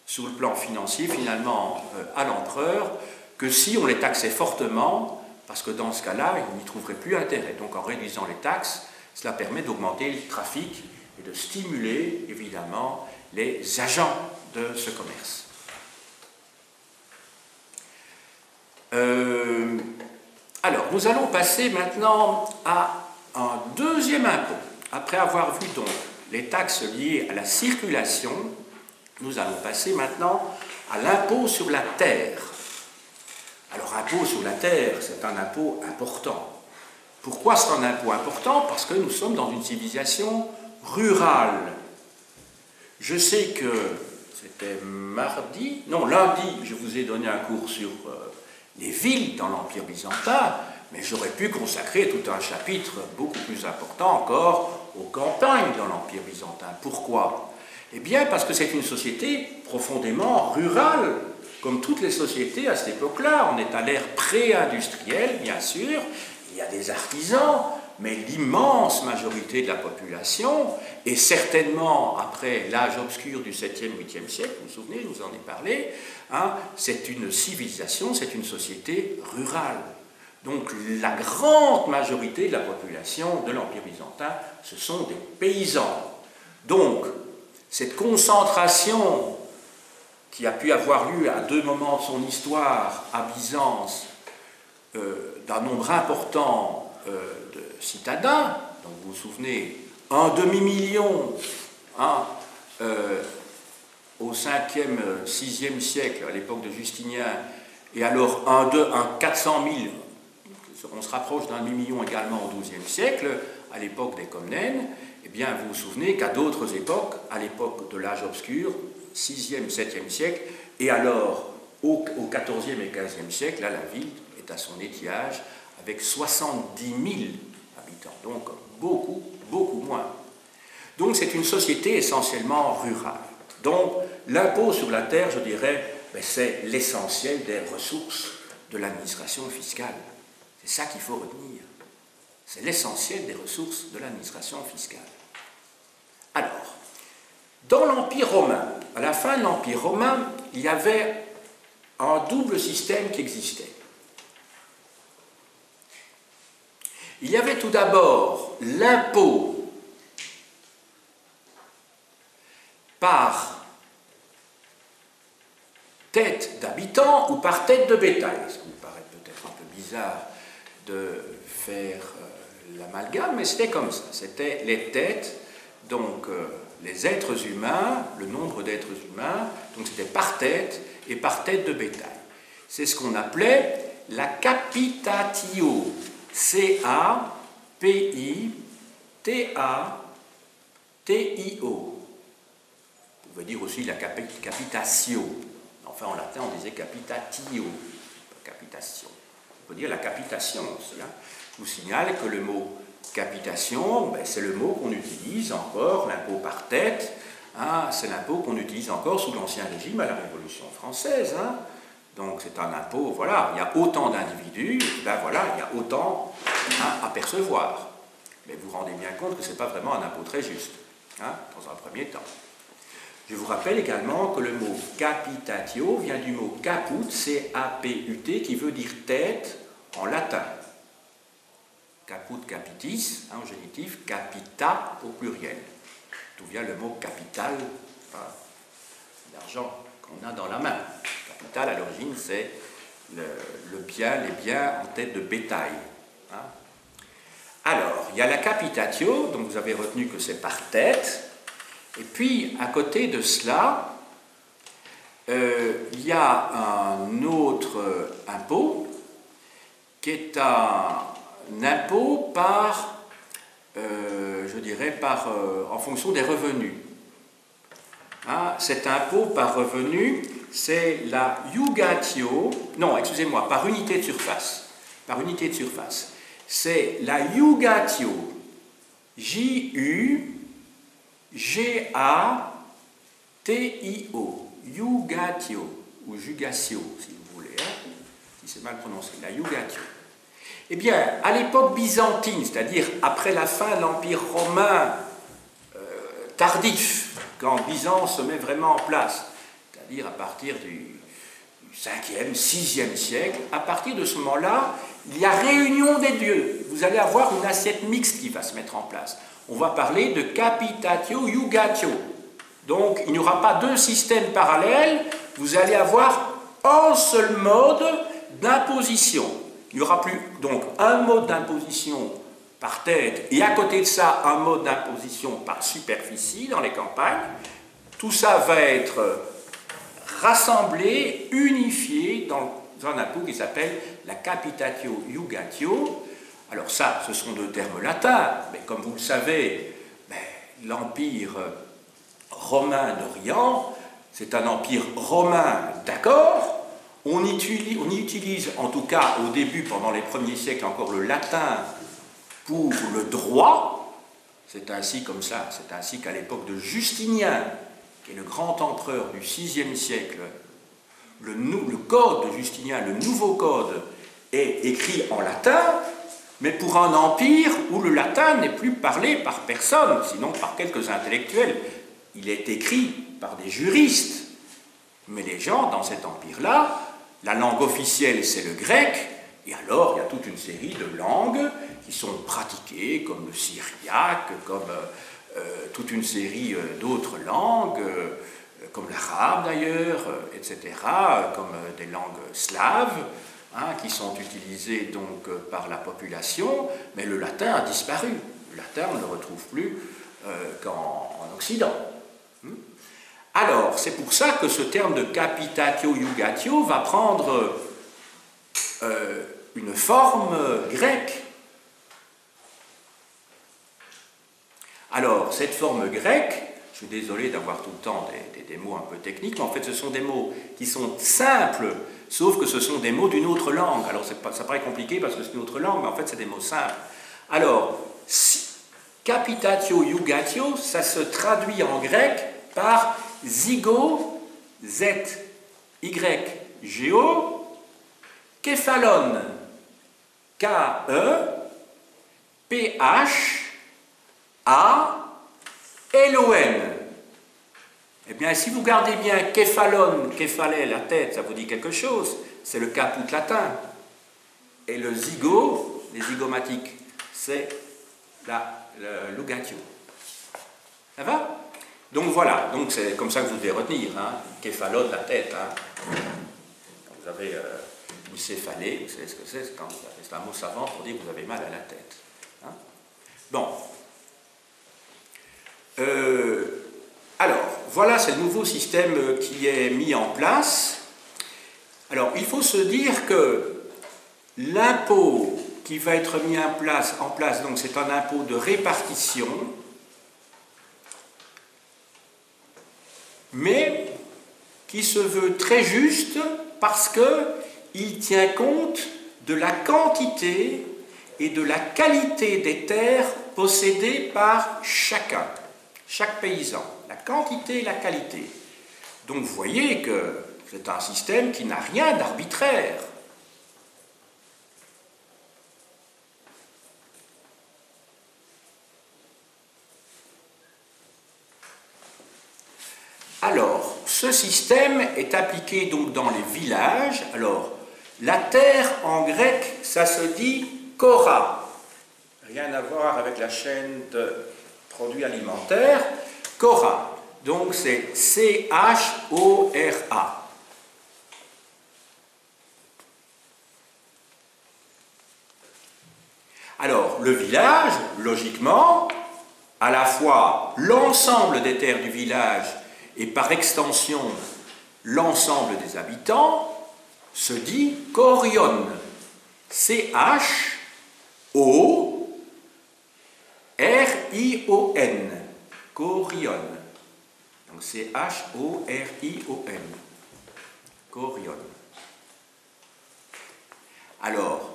sur le plan financier finalement à l'empereur que si on les taxait fortement, parce que dans ce cas-là, il n'y trouverait plus intérêt. Donc en réduisant les taxes, cela permet d'augmenter le trafic et de stimuler évidemment les agents de ce commerce. Alors, nous allons passer maintenant à un deuxième impôt. Après avoir vu donc les taxes liées à la circulation, nous allons passer maintenant à l'impôt sur la terre. Alors, impôt sur la terre, c'est un impôt important. Pourquoi c'est un impôt important? Parce que nous sommes dans une civilisation rurale. Je sais que c'était lundi, je vous ai donné un cours sur les villes dans l'Empire byzantin, mais j'aurais pu consacrer tout un chapitre beaucoup plus important encore aux campagnes dans l'Empire byzantin. Pourquoi? Eh bien, parce que c'est une société profondément rurale, comme toutes les sociétés à cette époque-là. On est à l'ère pré-industrielle, bien sûr, il y a des artisans, mais l'immense majorité de la population, et certainement après l'âge obscur du 7e, 8e siècle, vous vous souvenez, je vous en ai parlé, c'est une civilisation, c'est une société rurale. Donc la grande majorité de la population de l'Empire byzantin, ce sont des paysans. Donc, cette concentration qui a pu avoir lieu à deux moments de son histoire à Byzance, d'un nombre important de citadins, donc vous vous souvenez, un demi-million au 5e, 6e siècle, à l'époque de Justinien, et alors un 400 000, on se rapproche d'un demi-million également au XIIe siècle, à l'époque des Comnènes, eh bien vous vous souvenez qu'à d'autres époques, à l'époque de l'âge obscur, 6e, 7e siècle, et alors au XIVe et XVe siècle, là la ville est à son étiage avec 70 000 habitants, donc beaucoup, beaucoup moins. Donc c'est une société essentiellement rurale. Donc l'impôt sur la terre, je dirais, c'est l'essentiel des ressources de l'administration fiscale. C'est ça qu'il faut retenir. C'est l'essentiel des ressources de l'administration fiscale. Alors, dans l'Empire romain, à la fin de l'Empire romain, il y avait un double système qui existait. Il y avait tout d'abord l'impôt par tête d'habitant ou par tête de bétail, ce qui me paraît peut-être un peu bizarre de faire l'amalgame, mais c'était comme ça, c'était les têtes, donc les êtres humains, le nombre d'êtres humains, donc c'était par tête et par tête de bétail. C'est ce qu'on appelait la capitatio, C-A-P-I-T-A-T-I-O. On pouvait dire aussi la capitatio. Enfin, en latin, on disait capitatio, capitation. On peut dire la capitation. Cela vous signale que le mot capitation, c'est le mot qu'on utilise encore, l'impôt par tête, c'est l'impôt qu'on utilise encore sous l'Ancien Régime à la Révolution française. Donc c'est un impôt, voilà, il y a autant d'individus, voilà, il y a autant à percevoir. Mais vous vous rendez bien compte que ce n'est pas vraiment un impôt très juste, dans un premier temps. Je vous rappelle également que le mot capitatio vient du mot caput, C-A-P-U-T, qui veut dire tête en latin. Caput capitis, hein, au génitif, capita au pluriel. D'où vient le mot capital, enfin, l'argent qu'on a dans la main. Capital, à l'origine, c'est le bien, les biens en tête de bétail. Hein. Alors, il y a la capitatio, donc vous avez retenu que c'est par tête. Et puis, à côté de cela, il y a un autre impôt qui est un impôt par, je dirais, en fonction des revenus. Hein, cet impôt par revenu, c'est la iugatio, non, excusez-moi, par unité de surface. Par unité de surface. C'est la iugatio, J-U-G-A-T-I-O, iugatio, ou jugatio, si vous voulez, hein, si c'est mal prononcé, la iugatio. Eh bien, à l'époque byzantine, c'est-à-dire après la fin de l'Empire romain tardif, quand Byzance se met vraiment en place, c'est-à-dire à partir du 5e, 6e siècle, à partir de ce moment-là, il y a réunion des dieux. Vous allez avoir une assiette mixte qui va se mettre en place. On va parler de capitatio iugatio. Donc, il n'y aura pas deux systèmes parallèles, vous allez avoir un seul mode d'imposition. Il n'y aura plus donc un mode d'imposition par tête et à côté de ça un mode d'imposition par superficie dans les campagnes. Tout ça va être rassemblé, unifié dans un impôt qui s'appelle la capitatio iugatio. Alors ça, ce sont deux termes latins, mais comme vous le savez, l'Empire romain d'Orient, c'est un empire romain, d'accord. On y utilise, en tout cas au début, pendant les premiers siècles, encore le latin pour le droit. C'est ainsi comme ça, c'est ainsi qu'à l'époque de Justinien, qui est le grand empereur du VIe siècle, le code de Justinien, le nouveau code, est écrit en latin, mais pour un empire où le latin n'est plus parlé par personne, sinon par quelques intellectuels. Il est écrit par des juristes. Mais les gens, dans cet empire-là, la langue officielle, c'est le grec, et alors il y a toute une série de langues qui sont pratiquées, comme le syriaque, comme toute une série d'autres langues, comme l'arabe d'ailleurs, etc., comme des langues slaves, hein, qui sont utilisées donc par la population, mais le latin a disparu. Le latin, on ne le retrouve plus qu'en Occident. Alors, c'est pour ça que ce terme de capitatio iugatio va prendre une forme grecque. Alors, cette forme grecque, je suis désolé d'avoir tout le temps des mots un peu techniques, mais en fait, ce sont des mots qui sont simples, sauf que ce sont des mots d'une autre langue. Alors, ça paraît compliqué parce que c'est une autre langue, mais en fait, c'est des mots simples. Alors, capitatio iugatio, ça se traduit en grec par zygo, Z-Y-G-O, képhalon, K-E-P-H-A-L-O-N. Eh bien, si vous gardez bien képhalon, képhalé, la tête, ça vous dit quelque chose, c'est le caput latin. Et le zygo, les zygomatiques, c'est l'ugatio. Ça va ? Donc voilà, donc c'est comme ça que vous devez retenir, hein, képhalon, la tête. Hein. Quand vous avez une céphalée, vous savez ce que c'est, c'est un mot savant pour dire que vous avez mal à la tête. Hein. Bon. Alors, voilà, c'est le nouveau système qui est mis en place. Alors, il faut se dire que l'impôt qui va être mis en place donc c'est un impôt de répartition, mais qui se veut très juste parce qu'il tient compte de la quantité et de la qualité des terres possédées par chacun, chaque paysan, la quantité et la qualité. Donc vous voyez que c'est un système qui n'a rien d'arbitraire. Alors, ce système est appliqué donc dans les villages. Alors, la terre en grec, ça se dit Kora. Rien à voir avec la chaîne de produits alimentaires. Kora. Donc, c'est C-H-O-R-A. Alors, le village, logiquement, à la fois l'ensemble des terres du village et par extension l'ensemble des habitants, se dit Korion. C-H-O-R-I-O-N. Korion. Donc C-H-O-R-I-O-N. Korion. Alors,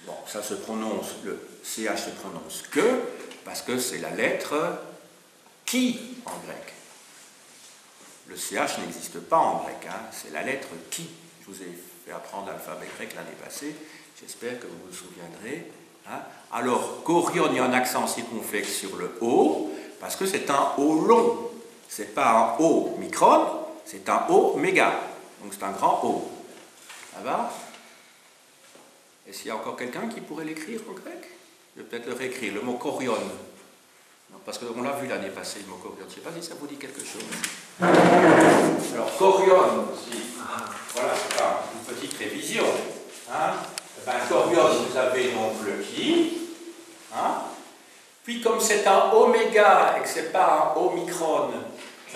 bon, ça se prononce, le CH se prononce que, parce que c'est la lettre qui en grec. Le CH n'existe pas en grec, hein, c'est la lettre qui. Je vous ai fait apprendre l'alphabet grec l'année passée, j'espère que vous vous souviendrez. Hein. Alors, Korion, il y a un accent circonflexe sur le O, parce que c'est un O long. C'est pas un O micron, c'est un O méga. Donc c'est un grand O. Ça va? Est-ce qu'il y a encore quelqu'un qui pourrait l'écrire en grec? Je vais peut-être le réécrire, le mot Korion. Non, parce qu'on l'a vu l'année passée, le mot Korion. Je ne sais pas si ça vous dit quelque chose. Alors, Korion, voilà, c'est une petite révision. Hein? Korion, vous avez donc le qui. Hein? Puis, comme c'est un oméga et que ce n'est pas un omicron,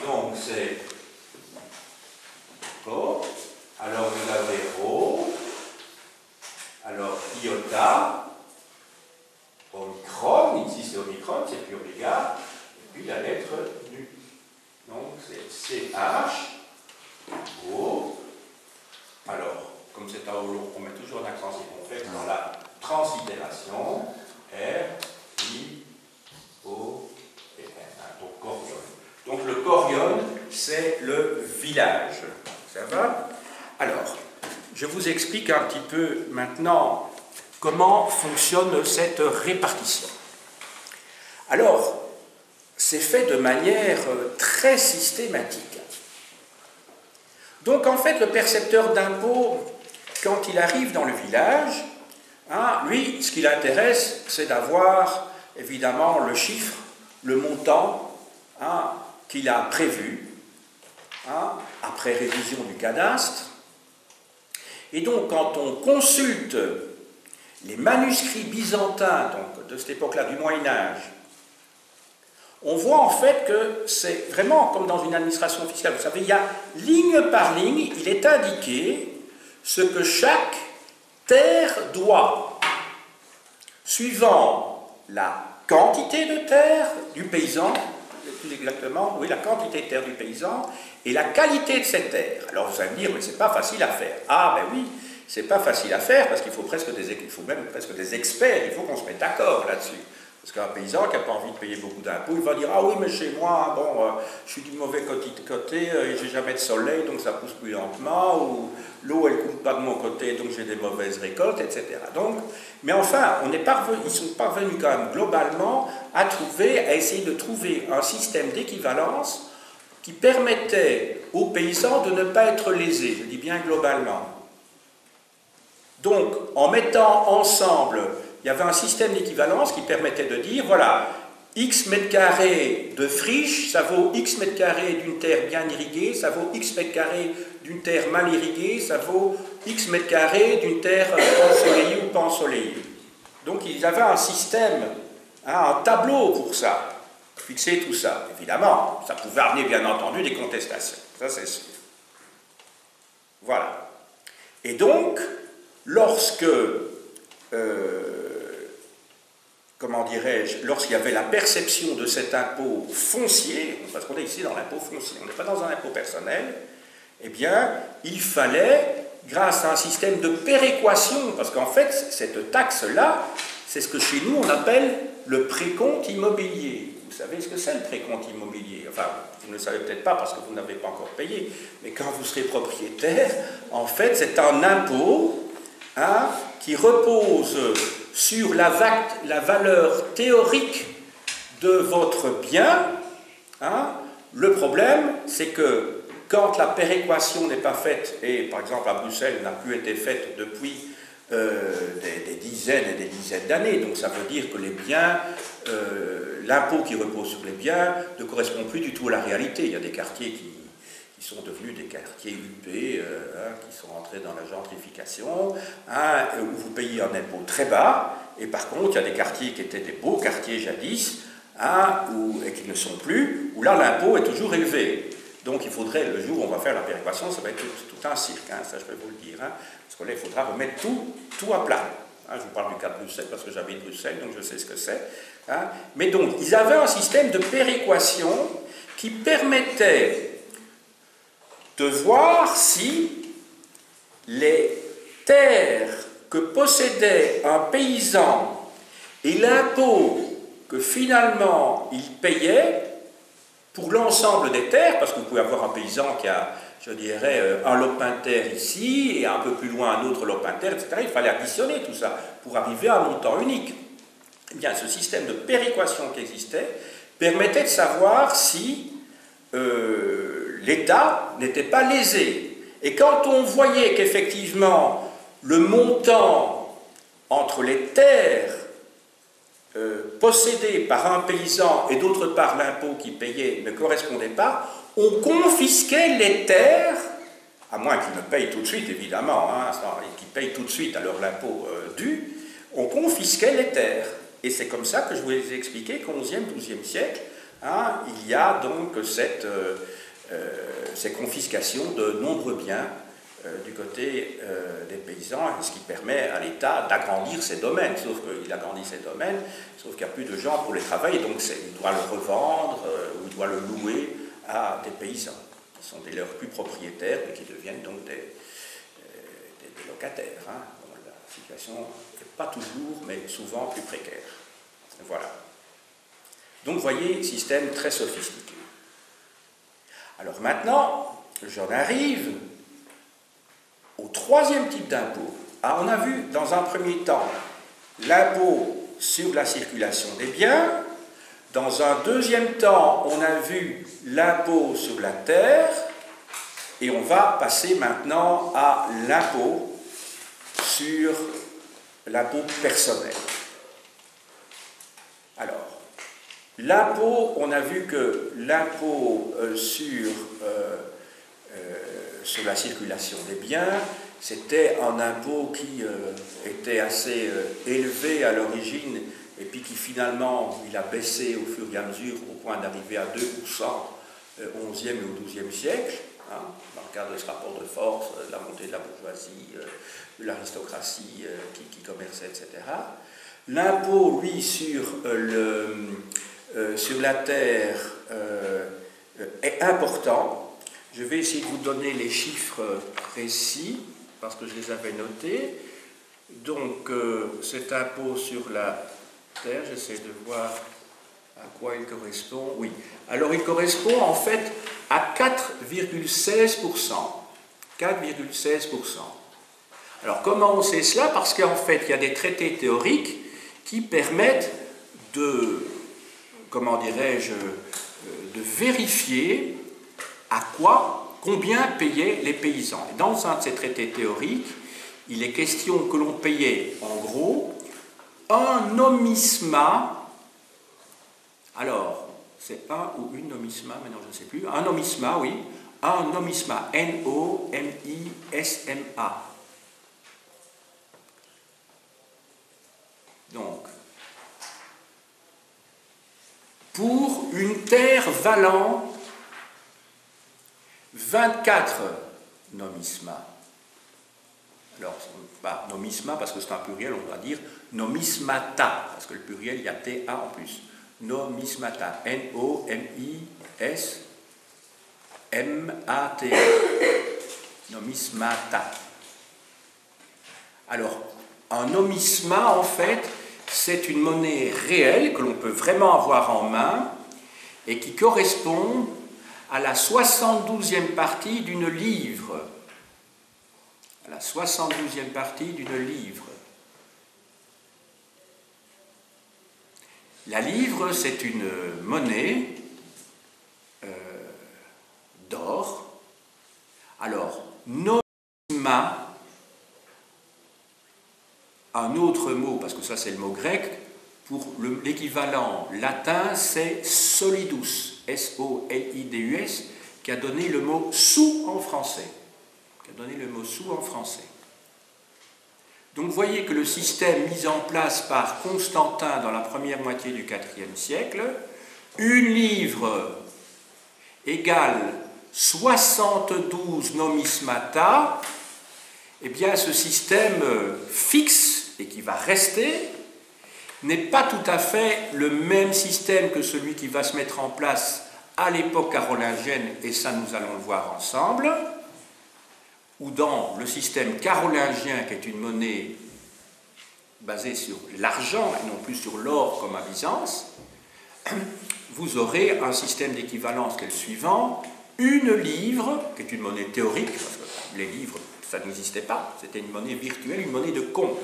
donc c'est Ko. Alors, vous avez Rho. Alors, iota, omicron, ici c'est omicron, c'est plus oméga, et puis la lettre nu. Donc c'est CH, O. Alors, comme c'est un O long, on met toujours un accent circonflexe dans la translittération, R, I, O et N. Donc Korion. Donc le Korion, c'est le village. Ça va? Alors, je vous explique un petit peu maintenant comment fonctionne cette répartition. Alors, c'est fait de manière très systématique. Donc, en fait, le percepteur d'impôts, quand il arrive dans le village, hein, lui, ce qui l'intéresse, c'est d'avoir, évidemment, le chiffre, le montant hein, qu'il a prévu, hein, après révision du cadastre. Et donc, quand on consulte les manuscrits byzantins donc, de cette époque-là, du Moyen-Âge, on voit en fait que c'est vraiment comme dans une administration fiscale. Vous savez, il y a ligne par ligne, il est indiqué ce que chaque terre doit, suivant la quantité de terre du paysan, plus exactement, oui, la quantité de terre du paysan, et la qualité de cette terre. Alors vous allez me dire, mais c'est pas facile à faire. Ah ben oui, c'est pas facile à faire parce qu'il faut même presque des experts, il faut qu'on se mette d'accord là-dessus. Parce qu'un paysan qui n'a pas envie de payer beaucoup d'impôts, il va dire, ah oui, mais chez moi, bon, je suis du mauvais côté, j'ai jamais de soleil, donc ça pousse plus lentement, ou l'eau, elle ne coule pas de mon côté, donc j'ai des mauvaises récoltes, etc. Donc, mais enfin, ils sont parvenus quand même globalement à essayer de trouver un système d'équivalence qui permettait aux paysans de ne pas être lésés, je dis bien globalement. Donc, en mettant ensemble, il y avait un système d'équivalence qui permettait de dire, voilà, X mètres carrés de friche, ça vaut X mètres carrés d'une terre bien irriguée, ça vaut X mètres carrés d'une terre mal irriguée, ça vaut X mètres carrés d'une terre ensoleillée ou pas ensoleillée. Donc, ils avaient un système, hein, un tableau pour ça. Fixer tout ça. Évidemment, ça pouvait amener bien entendu des contestations, ça c'est sûr. Voilà. Et donc, lorsque, comment dirais-je, lorsqu'il y avait la perception de cet impôt foncier, parce qu'on est ici dans l'impôt foncier, on n'est pas dans un impôt personnel, eh bien, il fallait, grâce à un système de péréquation, parce qu'en fait, cette taxe-là, c'est ce que chez nous on appelle le précompte immobilier. Vous savez ce que c'est le précompte immobilier? Enfin, vous ne le savez peut-être pas parce que vous n'avez pas encore payé, mais quand vous serez propriétaire, en fait, c'est un impôt hein, qui repose sur la valeur théorique de votre bien, hein, Le problème, c'est que quand la péréquation n'est pas faite, et par exemple à Bruxelles n'a plus été faite depuis des dizaines et des dizaines d'années, donc ça veut dire que les biens, l'impôt qui repose sur les biens ne correspond plus du tout à la réalité. Il y a des quartiers qui sont devenus des quartiers huppés, qui sont entrés dans la gentrification, où vous payez un impôt très bas, et par contre, il y a des quartiers qui étaient des beaux quartiers jadis, et qui ne sont plus, où là, l'impôt est toujours élevé. Donc, il faudrait, le jour où on va faire la péréquation, ça va être tout un cirque, ça je peux vous le dire, parce que là, il faudra remettre tout à plat. Je vous parle du cas de Bruxelles, parce que j'habite Bruxelles, donc je sais ce que c'est. Mais donc, ils avaient un système de péréquation qui permettait de voir si les terres que possédait un paysan et l'impôt que finalement il payait pour l'ensemble des terres, parce que vous pouvez avoir un paysan qui a, je dirais, un lopin de terre ici et un peu plus loin un autre lopin de terre, etc. Il fallait additionner tout ça pour arriver à un montant unique. Eh bien, ce système de péréquation qui existait permettait de savoir si l'État n'était pas lésé. Et quand on voyait qu'effectivement le montant entre les terres possédées par un paysan et d'autre part l'impôt qu'il payait ne correspondait pas, on confisquait les terres, à moins qu'ils ne payent tout de suite évidemment, qu'ils payent tout de suite alors l'impôt dû, on confisquait les terres. Et c'est comme ça que je vous ai expliqué qu'au XIe, XIIe siècle, il y a donc ces confiscations de nombreux biens du côté des paysans, ce qui permet à l'État d'agrandir ses domaines, sauf qu'il agrandit ses domaines, sauf qu'il n'y a plus de gens pour les travailler, donc il doit le revendre ou il doit le louer à des paysans, qui sont des leurs plus propriétaires, mais qui deviennent donc des locataires. Bon, la situation n'est pas toujours, mais souvent plus précaire. Voilà. Donc, vous voyez, système très sophistiqué. Alors maintenant, j'en arrive au troisième type d'impôt. On a vu dans un premier temps l'impôt sur la circulation des biens. Dans un deuxième temps, on a vu l'impôt sur la terre. Et on va passer maintenant à l'impôt sur l'impôt personnel. Alors, l'impôt, on a vu que l'impôt sur la circulation des biens, c'était un impôt qui était assez élevé à l'origine et puis qui finalement, il a baissé au fur et à mesure au point d'arriver à 2% au XIe et au XIIe siècle, dans le cadre de ce rapport de force, de la montée de la bourgeoisie, de l'aristocratie qui commerçait, etc. L'impôt, lui, sur la terre est important. Je vais essayer de vous donner les chiffres précis, parce que je les avais notés. Donc, cet impôt sur la terre, j'essaie de voir à quoi il correspond. Oui, alors il correspond en fait à 4,16%. 4,16%. Alors, comment on sait cela? Parce qu'en fait, il y a des traités théoriques qui permettent de, comment dirais-je, de vérifier combien payaient les paysans. Et dans un de ces traités théoriques, il est question que l'on payait, en gros, un nomisma. Alors, c'est un ou une nomisma, maintenant je ne sais plus. Un nomisma, oui. Un nomisma, N-O-M-I-S-M-A. Donc, pour une terre valant 24 nomisma. Alors, pas nomisma parce que c'est un pluriel, on doit dire nomismata, parce que le pluriel, il y a T-A en plus. Nomismata, N-O-M-I-S-M-A-T-A. Nomismata. Alors, un nomisma, en fait, c'est une monnaie réelle que l'on peut vraiment avoir en main et qui correspond à la 72e partie d'une livre. À la 72e partie d'une livre. La livre, c'est une monnaie nomisma, un autre mot, parce que ça c'est le mot grec, pour l'équivalent latin, c'est solidus, S-O-L-I-D-U-S, qui a donné le mot sou en français. Donc vous voyez que le système mis en place par Constantin dans la première moitié du IVe siècle, une livre égale 72 nomismata, eh bien ce système fixe et qui va rester n'est pas tout à fait le même système que celui qui va se mettre en place à l'époque carolingienne, et ça nous allons le voir ensemble, ou dans le système carolingien, qui est une monnaie basée sur l'argent et non plus sur l'or comme à Byzance, vous aurez un système d'équivalence qui est le suivant: une livre, qui est une monnaie théorique, parce que les livres, ça n'existait pas, c'était une monnaie virtuelle, une monnaie de compte.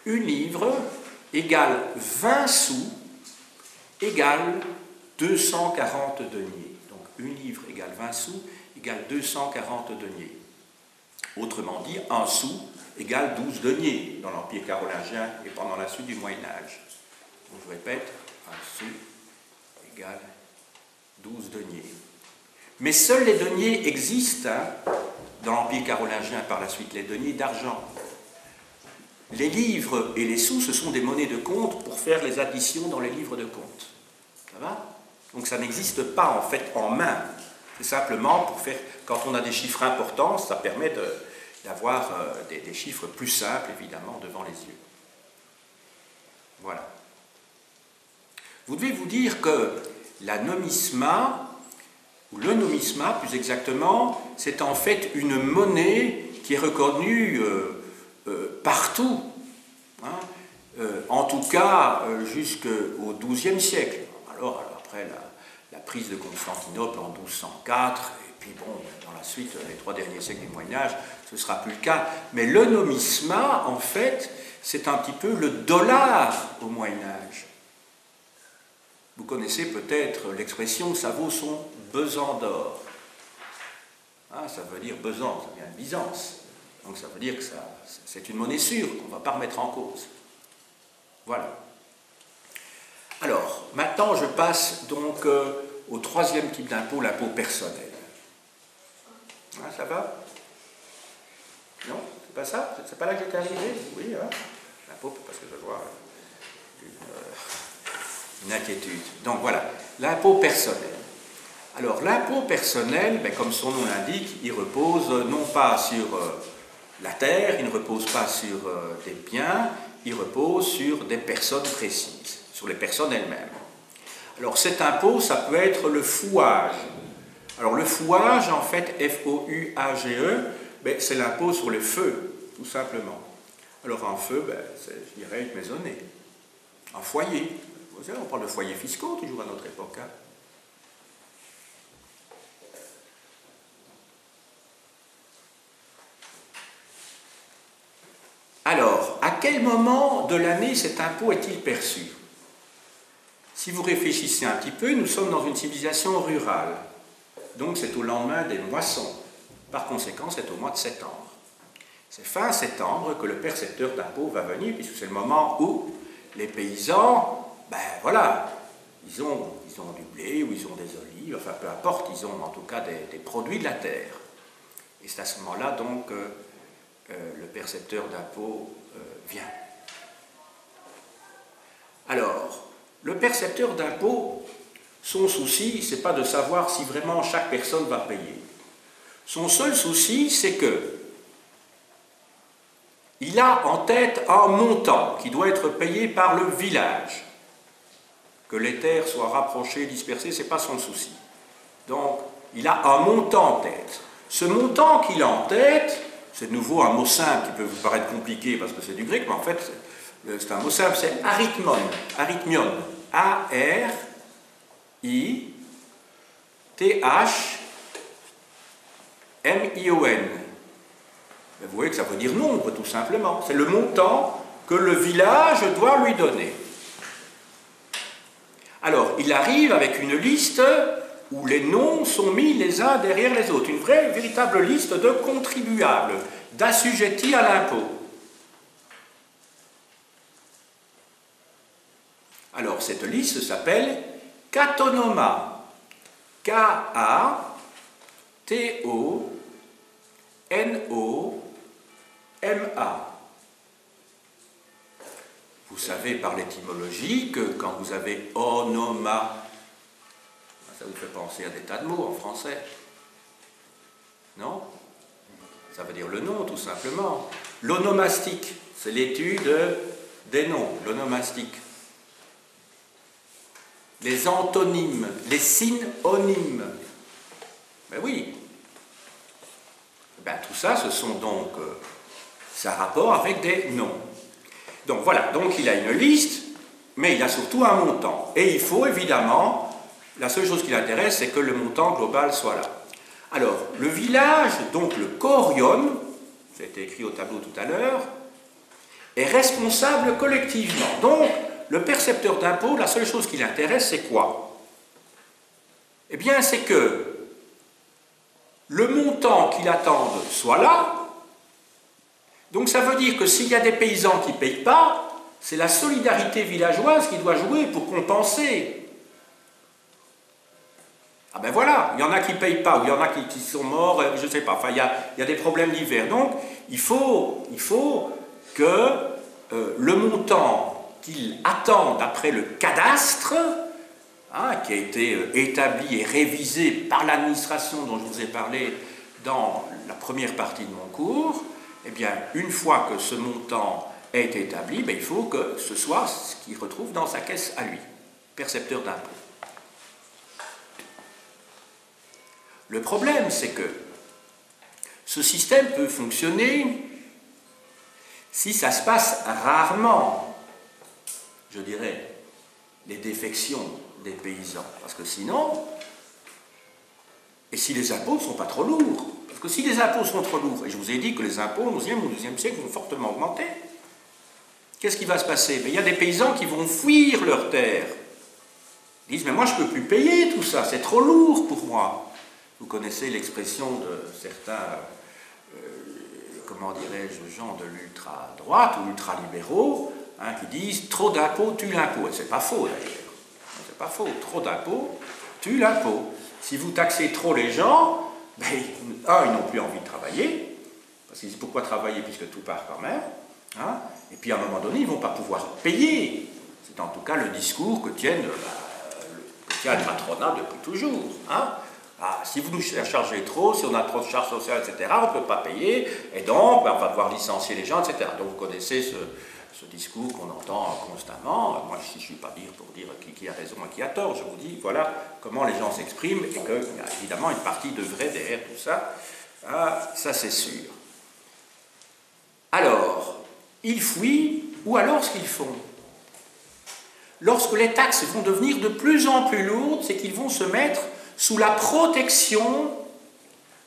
Une livre égale 20 sous, égale 240 deniers. Donc une livre égale 20 sous, égale 240 deniers. Autrement dit, un sou égale 12 deniers dans l'Empire carolingien et pendant la suite du Moyen-Âge. Donc je répète, un sou égale 12 deniers. Mais seuls les deniers existent dans l'Empire carolingien, par la suite les deniers d'argent. Les livres et les sous, ce sont des monnaies de compte pour faire les additions dans les livres de compte. Ça va? Donc ça n'existe pas en fait en main. C'est simplement pour faire, quand on a des chiffres importants, ça permet d'avoir des chiffres plus simples, évidemment, devant les yeux. Voilà. Vous devez vous dire que la nomisma, ou le nomisma plus exactement, c'est en fait une monnaie qui est reconnue partout, hein, en tout cas jusqu'au XIIe siècle. Alors après la prise de Constantinople en 1204, et puis bon, dans la suite, les 3 derniers siècles du Moyen-Âge, ce ne sera plus le cas. Mais le nomisma, en fait, c'est un petit peu le dollar au Moyen-Âge. Vous connaissez peut-être l'expression « ça vaut son besan d'or ». Hein, ça veut dire besan, ça vient de Byzance. Donc ça veut dire que c'est une monnaie sûre, qu'on ne va pas remettre en cause. Voilà. Alors, maintenant je passe donc au 3e type d'impôt, l'impôt personnel. Hein, ça va? Non? C'est pas ça? C'est pas là que j'étais arrivé? Oui, hein? L'impôt, parce que je vois une inquiétude. Donc voilà, l'impôt personnel. Alors l'impôt personnel, ben, comme son nom l'indique, il repose non pas sur la terre, il ne repose pas sur des biens, il repose sur des personnes précises, sur les personnes elles-mêmes. Alors cet impôt, ça peut être le fouage. Alors le fouage, en fait, F-O-U-A-G-E, ben, c'est l'impôt sur le feu, tout simplement. Alors un feu, ben, c'est, je dirais, une maisonnée. Un foyer. Vous savez, on parle de foyers fiscaux toujours à notre époque. Hein. Alors, à quel moment de l'année cet impôt est-il perçu? Si vous réfléchissez un petit peu, nous sommes dans une civilisation rurale. Donc c'est au lendemain des moissons. Par conséquent, c'est au mois de septembre. C'est fin septembre que le percepteur d'impôt va venir, puisque c'est le moment où les paysans, ben voilà, ils ont du blé ou ils ont des olives, enfin peu importe, ils ont en tout cas des produits de la terre. Et c'est à ce moment-là donc le percepteur d'impôt vient. Alors, le percepteur d'impôt, son souci, c'est pas de savoir si vraiment chaque personne va payer. Son seul souci, c'est que il a en tête un montant qui doit être payé par le village. Que les terres soient rapprochées, dispersées, ce n'est pas son souci. Donc, il a un montant en tête. Ce montant qu'il a en tête, c'est de nouveau un mot simple qui peut vous paraître compliqué parce que c'est du grec, mais en fait, c'est un mot simple, c'est arithmion. Arithmion. A-R-I-T-H-M-I-O-N. Vous voyez que ça veut dire nombre, tout simplement. C'est le montant que le village doit lui donner. Alors, il arrive avec une liste où les noms sont mis les uns derrière les autres. Une véritable liste de contribuables, d'assujettis à l'impôt. Alors, cette liste s'appelle Katonoma. K-A-T-O-N-O-M-A. Vous savez par l'étymologie que quand vous avez onoma, ça vous fait penser à des tas de mots en français. Non? Ça veut dire le nom, tout simplement. L'onomastique, c'est l'étude des noms, l'onomastique. Les antonymes, les synonymes. Ben oui. Ben, tout ça, ce sont donc... ça a rapport avec des noms. Donc voilà, donc il a une liste, mais il a surtout un montant. Et il faut évidemment, la seule chose qui l'intéresse, c'est que le montant global soit là. Alors, le village, donc le Korion, ça a été écrit au tableau tout à l'heure, est responsable collectivement. Donc, le percepteur d'impôt, la seule chose qui l'intéresse, c'est quoi? Eh bien, c'est que le montant qu'il attend soit là. Donc ça veut dire que s'il y a des paysans qui ne payent pas, c'est la solidarité villageoise qui doit jouer pour compenser. Ah ben voilà, il y en a qui ne payent pas, ou il y en a qui sont morts, je ne sais pas, enfin il y a des problèmes divers. Donc il faut que le montant qu'il attend d'après le cadastre, qui a été établi et révisé par l'administration dont je vous ai parlé dans la première partie de mon cours, eh bien, une fois que ce montant est établi, il faut que ce soit ce qu'il retrouve dans sa caisse à lui, percepteur d'impôt. Le problème, c'est que ce système peut fonctionner si ça se passe rarement, je dirais, les défections des paysans. Parce que sinon, et si les impôts ne sont pas trop lourds, parce que si les impôts sont trop lourds, et je vous ai dit que les impôts au XIe ou XIIe siècle vont fortement augmenter, qu'est-ce qui va se passer? Il y a des paysans qui vont fuir leurs terres. Ils disent, mais moi je ne peux plus payer tout ça, c'est trop lourd pour moi. Vous connaissez l'expression de certains, comment dirais-je, gens de l'ultra-droite ou ultra-libéraux, qui disent, trop d'impôts tue l'impôt. Et c'est pas faux d'ailleurs. C'est pas faux, trop d'impôts tue l'impôt. Si vous taxez trop les gens, ils n'ont plus envie de travailler, parce qu'ils disent pourquoi travailler puisque tout part quand même, et puis à un moment donné, ils ne vont pas pouvoir payer. C'est en tout cas le discours que tient le patronat depuis toujours. Si vous nous chargez trop, si on a trop de charges sociales, etc., on ne peut pas payer, et donc on va devoir licencier les gens, etc. Donc vous connaissez ce discours qu'on entend constamment. Moi, je ne suis pas dire pour dire qui a raison et qui a tort. Je vous dis, voilà comment les gens s'expriment et qu'il y a évidemment une partie de vrai derrière tout ça. Ça, c'est sûr. Alors, ils fuient, ou alors ce qu'ils font. Lorsque les taxes vont devenir de plus en plus lourdes, c'est qu'ils vont se mettre sous la protection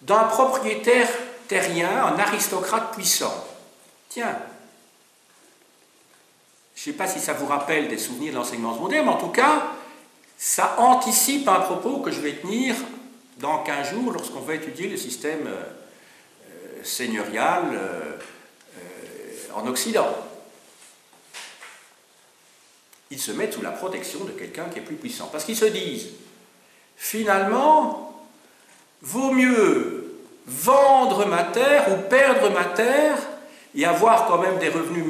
d'un propriétaire terrien, un aristocrate puissant. Tiens, je ne sais pas si ça vous rappelle des souvenirs de l'enseignement secondaire, mais en tout cas, ça anticipe un propos que je vais tenir dans 15 jours lorsqu'on va étudier le système seigneurial en Occident. Ils se mettent sous la protection de quelqu'un qui est plus puissant. Parce qu'ils se disent, finalement, vaut mieux vendre ma terre ou perdre ma terre et avoir quand même des revenus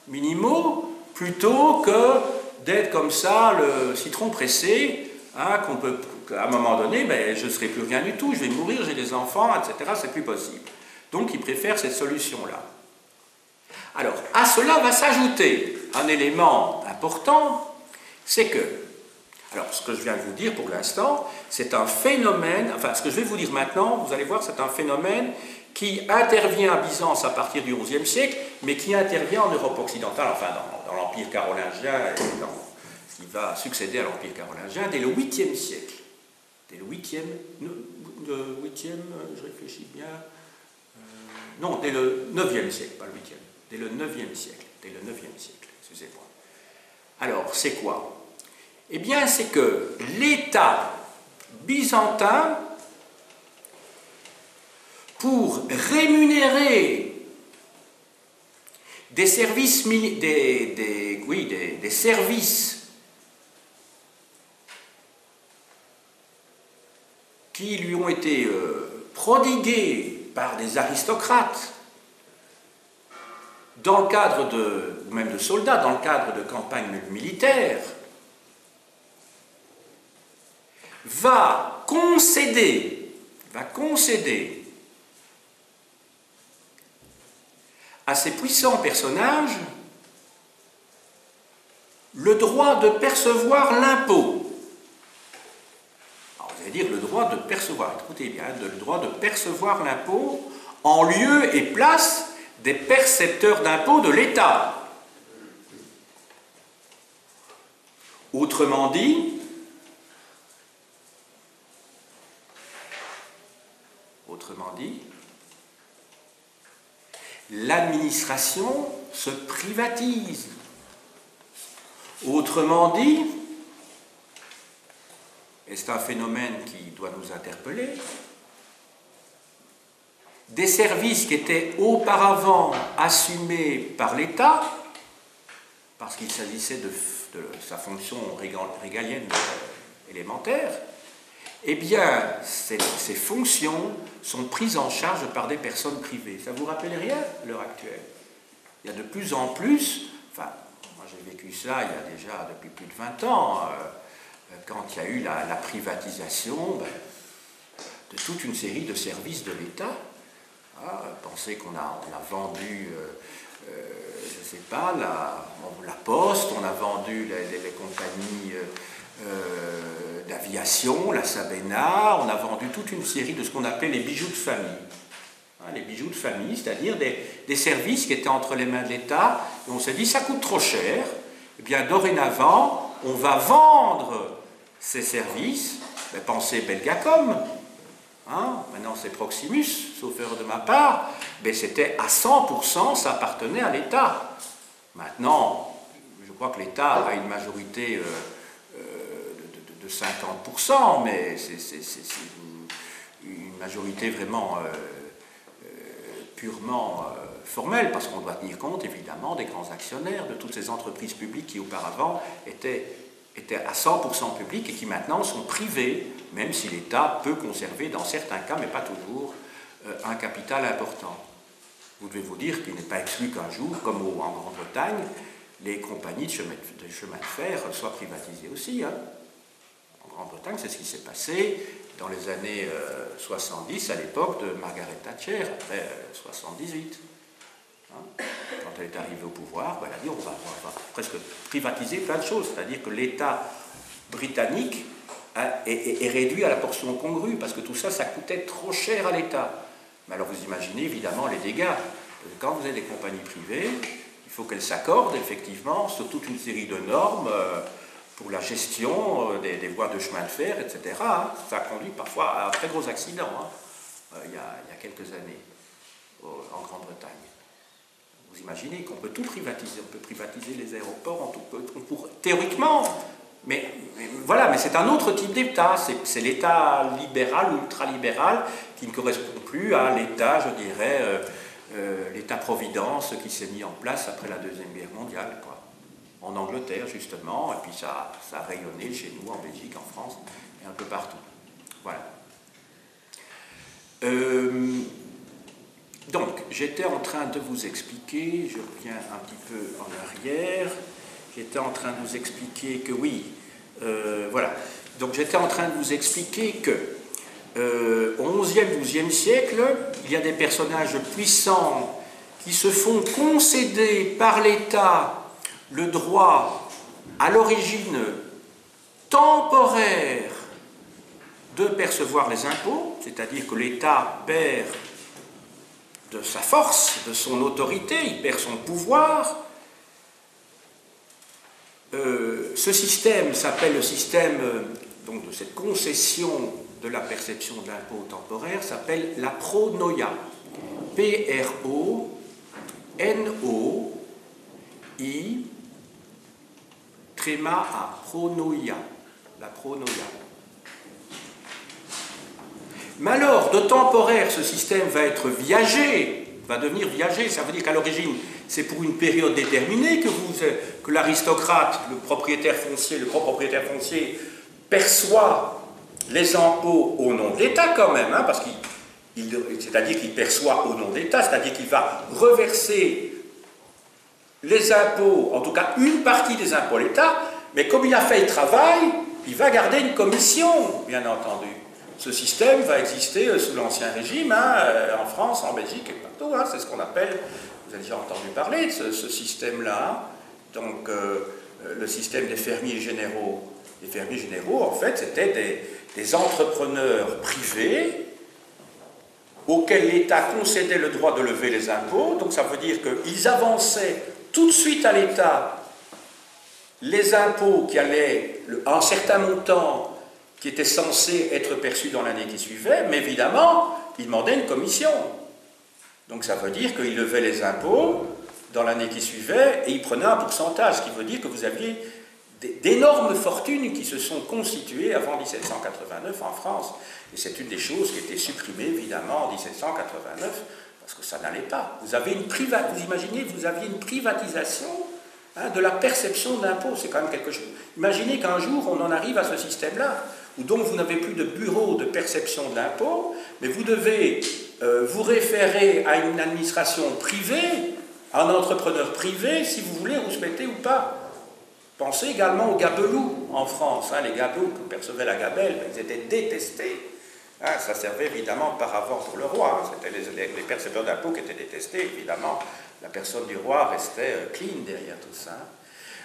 minimaux, plutôt que d'être comme ça, le citron pressé, qu'on peut, à un moment donné, je ne serai plus rien du tout, je vais mourir, j'ai des enfants, etc., c'est plus possible. Donc ils préfèrent cette solution-là. Alors, à cela va s'ajouter un élément important, c'est que, alors ce que je viens de vous dire pour l'instant, c'est un phénomène, enfin ce que je vais vous dire maintenant, vous allez voir, c'est un phénomène qui intervient à Byzance à partir du XIe siècle, mais qui intervient en Europe occidentale, enfin dans l'Empire carolingien, et dans ce qui va succéder à l'Empire carolingien, dès le 8e siècle. Dès le 8e, je réfléchis bien, non, dès le 9e siècle, pas le 8e, dès le 9e siècle, excusez-moi. Alors, c'est quoi? Eh bien, c'est que l'État byzantins pour rémunérer des services, des services qui lui ont été prodigués par des aristocrates dans le cadre ou même de soldats, dans le cadre de campagnes militaires, va concéder à ces puissants personnages le droit de percevoir l'impôt. Alors vous allez dire le droit de percevoir, écoutez bien, le droit de percevoir l'impôt en lieu et place des percepteurs d'impôts de l'État. Autrement dit, l'administration se privatise. Autrement dit, et c'est un phénomène qui doit nous interpeller, des services qui étaient auparavant assumés par l'État, parce qu'il s'agissait de sa fonction régalienne élémentaire, eh bien, ces fonctions sont prises en charge par des personnes privées. Ça vous rappelle rien à l'heure actuelle? Il y a de plus en plus, enfin, moi j'ai vécu ça il y a déjà depuis plus de 20 ans, quand il y a eu la privatisation de toute une série de services de l'État. Pensez qu'on a vendu, je ne sais pas, la Poste, on a vendu les compagnies d'aviation, la Sabena, on a vendu toute une série de ce qu'on appelait les bijoux de famille. Les bijoux de famille, c'est-à-dire des services qui étaient entre les mains de l'État, et on s'est dit ça coûte trop cher, et bien dorénavant, on va vendre ces services, pensez Belgacom, maintenant c'est Proximus, sauf erreur de ma part, mais c'était à 100%, ça appartenait à l'État. Maintenant, je crois que l'État a une majorité de 50%, mais c'est une majorité vraiment purement formelle, parce qu'on doit tenir compte évidemment des grands actionnaires, de toutes ces entreprises publiques qui auparavant étaient à 100% publiques et qui maintenant sont privées, même si l'État peut conserver dans certains cas, mais pas toujours, un capital important. Vous devez vous dire qu'il n'est pas exclu qu'un jour, comme en Grande-Bretagne, les compagnies de chemin de fer soient privatisées aussi. En Grande-Bretagne, c'est ce qui s'est passé dans les années 70, à l'époque de Margaret Thatcher, après 78. Quand elle est arrivée au pouvoir, elle a dit on va presque privatiser plein de choses, c'est-à-dire que l'État britannique est réduit à la portion congrue, parce que tout ça, ça coûtait trop cher à l'État. Mais alors vous imaginez évidemment les dégâts. Quand vous avez des compagnies privées, il faut qu'elles s'accordent effectivement sur toute une série de normes pour la gestion des voies de chemin de fer, etc. Ça a conduit parfois à un très gros accident, il y a quelques années, en Grande-Bretagne. Vous imaginez qu'on peut tout privatiser, on peut privatiser les aéroports, théoriquement, mais voilà, mais c'est un autre type d'État, c'est l'État libéral ou ultralibéral qui ne correspond plus à l'État, je dirais, l'État-providence qui s'est mis en place après la Deuxième Guerre mondiale, quoi. En Angleterre, justement, et puis ça a rayonné chez nous, en Belgique, en France, et un peu partout. Voilà. Donc, j'étais en train de vous expliquer, je reviens un petit peu en arrière, j'étais en train de vous expliquer que oui, voilà. Donc, j'étais en train de vous expliquer que au XIe, XIIe siècle, il y a des personnages puissants qui se font concéder par l'État le droit, à l'origine temporaire, de percevoir les impôts, c'est-à-dire que l'État perd de sa force, de son autorité, il perd son pouvoir. Ce système s'appelle le système donc, de cette concession de la perception de l'impôt temporaire, s'appelle la pronoia. P-R-O-N-O-I tréma à pronoia. La pronoia. Mais alors, de temporaire, ce système va être viager, va devenir viager. Ça veut dire qu'à l'origine, c'est pour une période déterminée que l'aristocrate, le propriétaire foncier, le copropriétaire foncier, perçoit les impôts au nom de l'État quand même, hein, parce c'est-à-dire qu'il perçoit au nom de l'État, c'est-à-dire qu'il va reverser les impôts, en tout cas une partie des impôts à l'État, mais comme il a fait le travail, il va garder une commission, bien entendu. Ce système va exister sous l'Ancien Régime, hein, en France, en Belgique et partout, hein, c'est ce qu'on appelle, vous avez déjà entendu parler de ce système-là, donc le système des fermiers généraux. Les fermiers généraux, en fait, c'était des entrepreneurs privés auxquels l'État concédait le droit de lever les impôts, donc ça veut dire qu'ils avançaient tout de suite à l'État les impôts qui allaient à un certain montant qui était censé être perçu dans l'année qui suivait, mais évidemment, ils demandaient une commission. Donc ça veut dire qu'ils levaient les impôts dans l'année qui suivait et ils prenaient un pourcentage, ce qui veut dire que vous aviez d'énormes fortunes qui se sont constituées avant 1789 en France. Et c'est une des choses qui a été supprimée, évidemment, en 1789, parce que ça n'allait pas. Vous imaginez, vous aviez une privatisation, hein, de la perception d'impôts, c'est quand même quelque chose. Imaginez qu'un jour, on en arrive à ce système-là, où donc vous n'avez plus de bureau de perception de l'impôt, mais vous devez vous référer à une administration privée, à un entrepreneur privé, si vous voulez respecter ou pas. Pensez également aux gabelous en France, hein, les gabelous qui percevaient la gabelle, ils étaient détestés. Hein, ça servait évidemment par avant pour le roi, hein, c'était les percepteurs d'impôts qui étaient détestés, évidemment. La personne du roi restait clean derrière tout ça.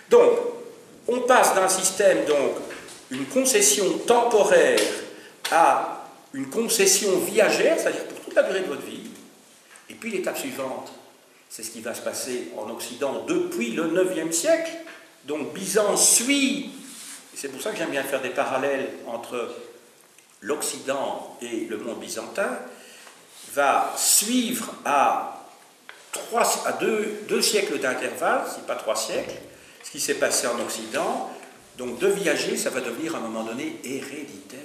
Donc, on passe d'un système, donc, une concession temporaire à une concession viagère, c'est-à-dire pour toute la durée de votre vie. Et puis l'étape suivante, c'est ce qui va se passer en Occident depuis le IXe siècle. Donc Byzance suit, et c'est pour ça que j'aime bien faire des parallèles entre l'Occident et le monde byzantin, va suivre à deux siècles d'intervalle, si pas 3 siècles, ce qui s'est passé en Occident. Donc de viager, ça va devenir à un moment donné héréditaire.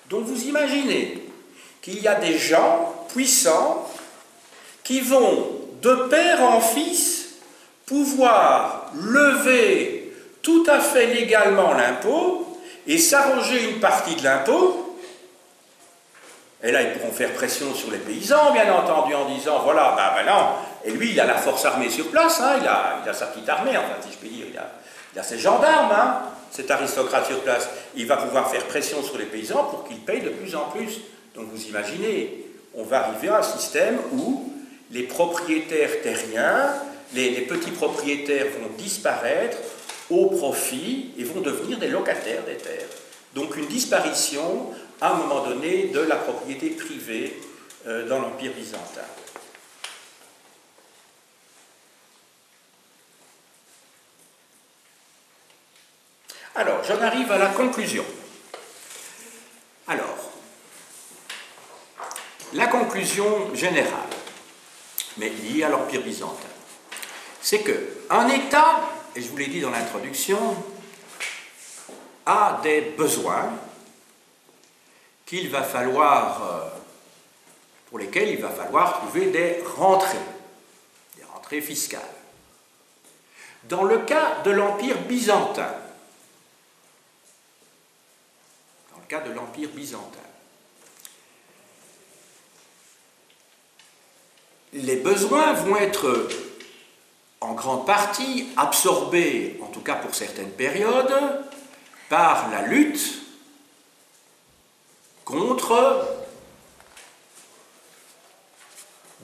Donc vous imaginez qu'il y a des gens puissants qui vont de père en fils pouvoir lever tout à fait légalement l'impôt et s'arroger une partie de l'impôt. Et là, ils pourront faire pression sur les paysans, bien entendu, en disant, voilà, ben non, et lui, il a la force armée sur place, hein, il a sa petite armée, enfin, si je puis dire, il a ses gendarmes, hein, cet aristocrate sur place. Il va pouvoir faire pression sur les paysans pour qu'ils payent de plus en plus. Donc vous imaginez, on va arriver à un système où les propriétaires terriens, les petits propriétaires vont disparaître au profit et vont devenir des locataires des terres. Donc une disparition, à un moment donné, de la propriété privée dans l'Empire byzantin. Alors, j'en arrive à la conclusion. Alors, la conclusion générale, mais liée à l'Empire byzantin, c'est qu'un État, et je vous l'ai dit dans l'introduction, a des besoins qu'il va falloir, pour lesquels il va falloir trouver des rentrées fiscales. Dans le cas de l'Empire byzantin, les besoins vont être en grande partie absorbés, en tout cas pour certaines périodes, par la lutte contre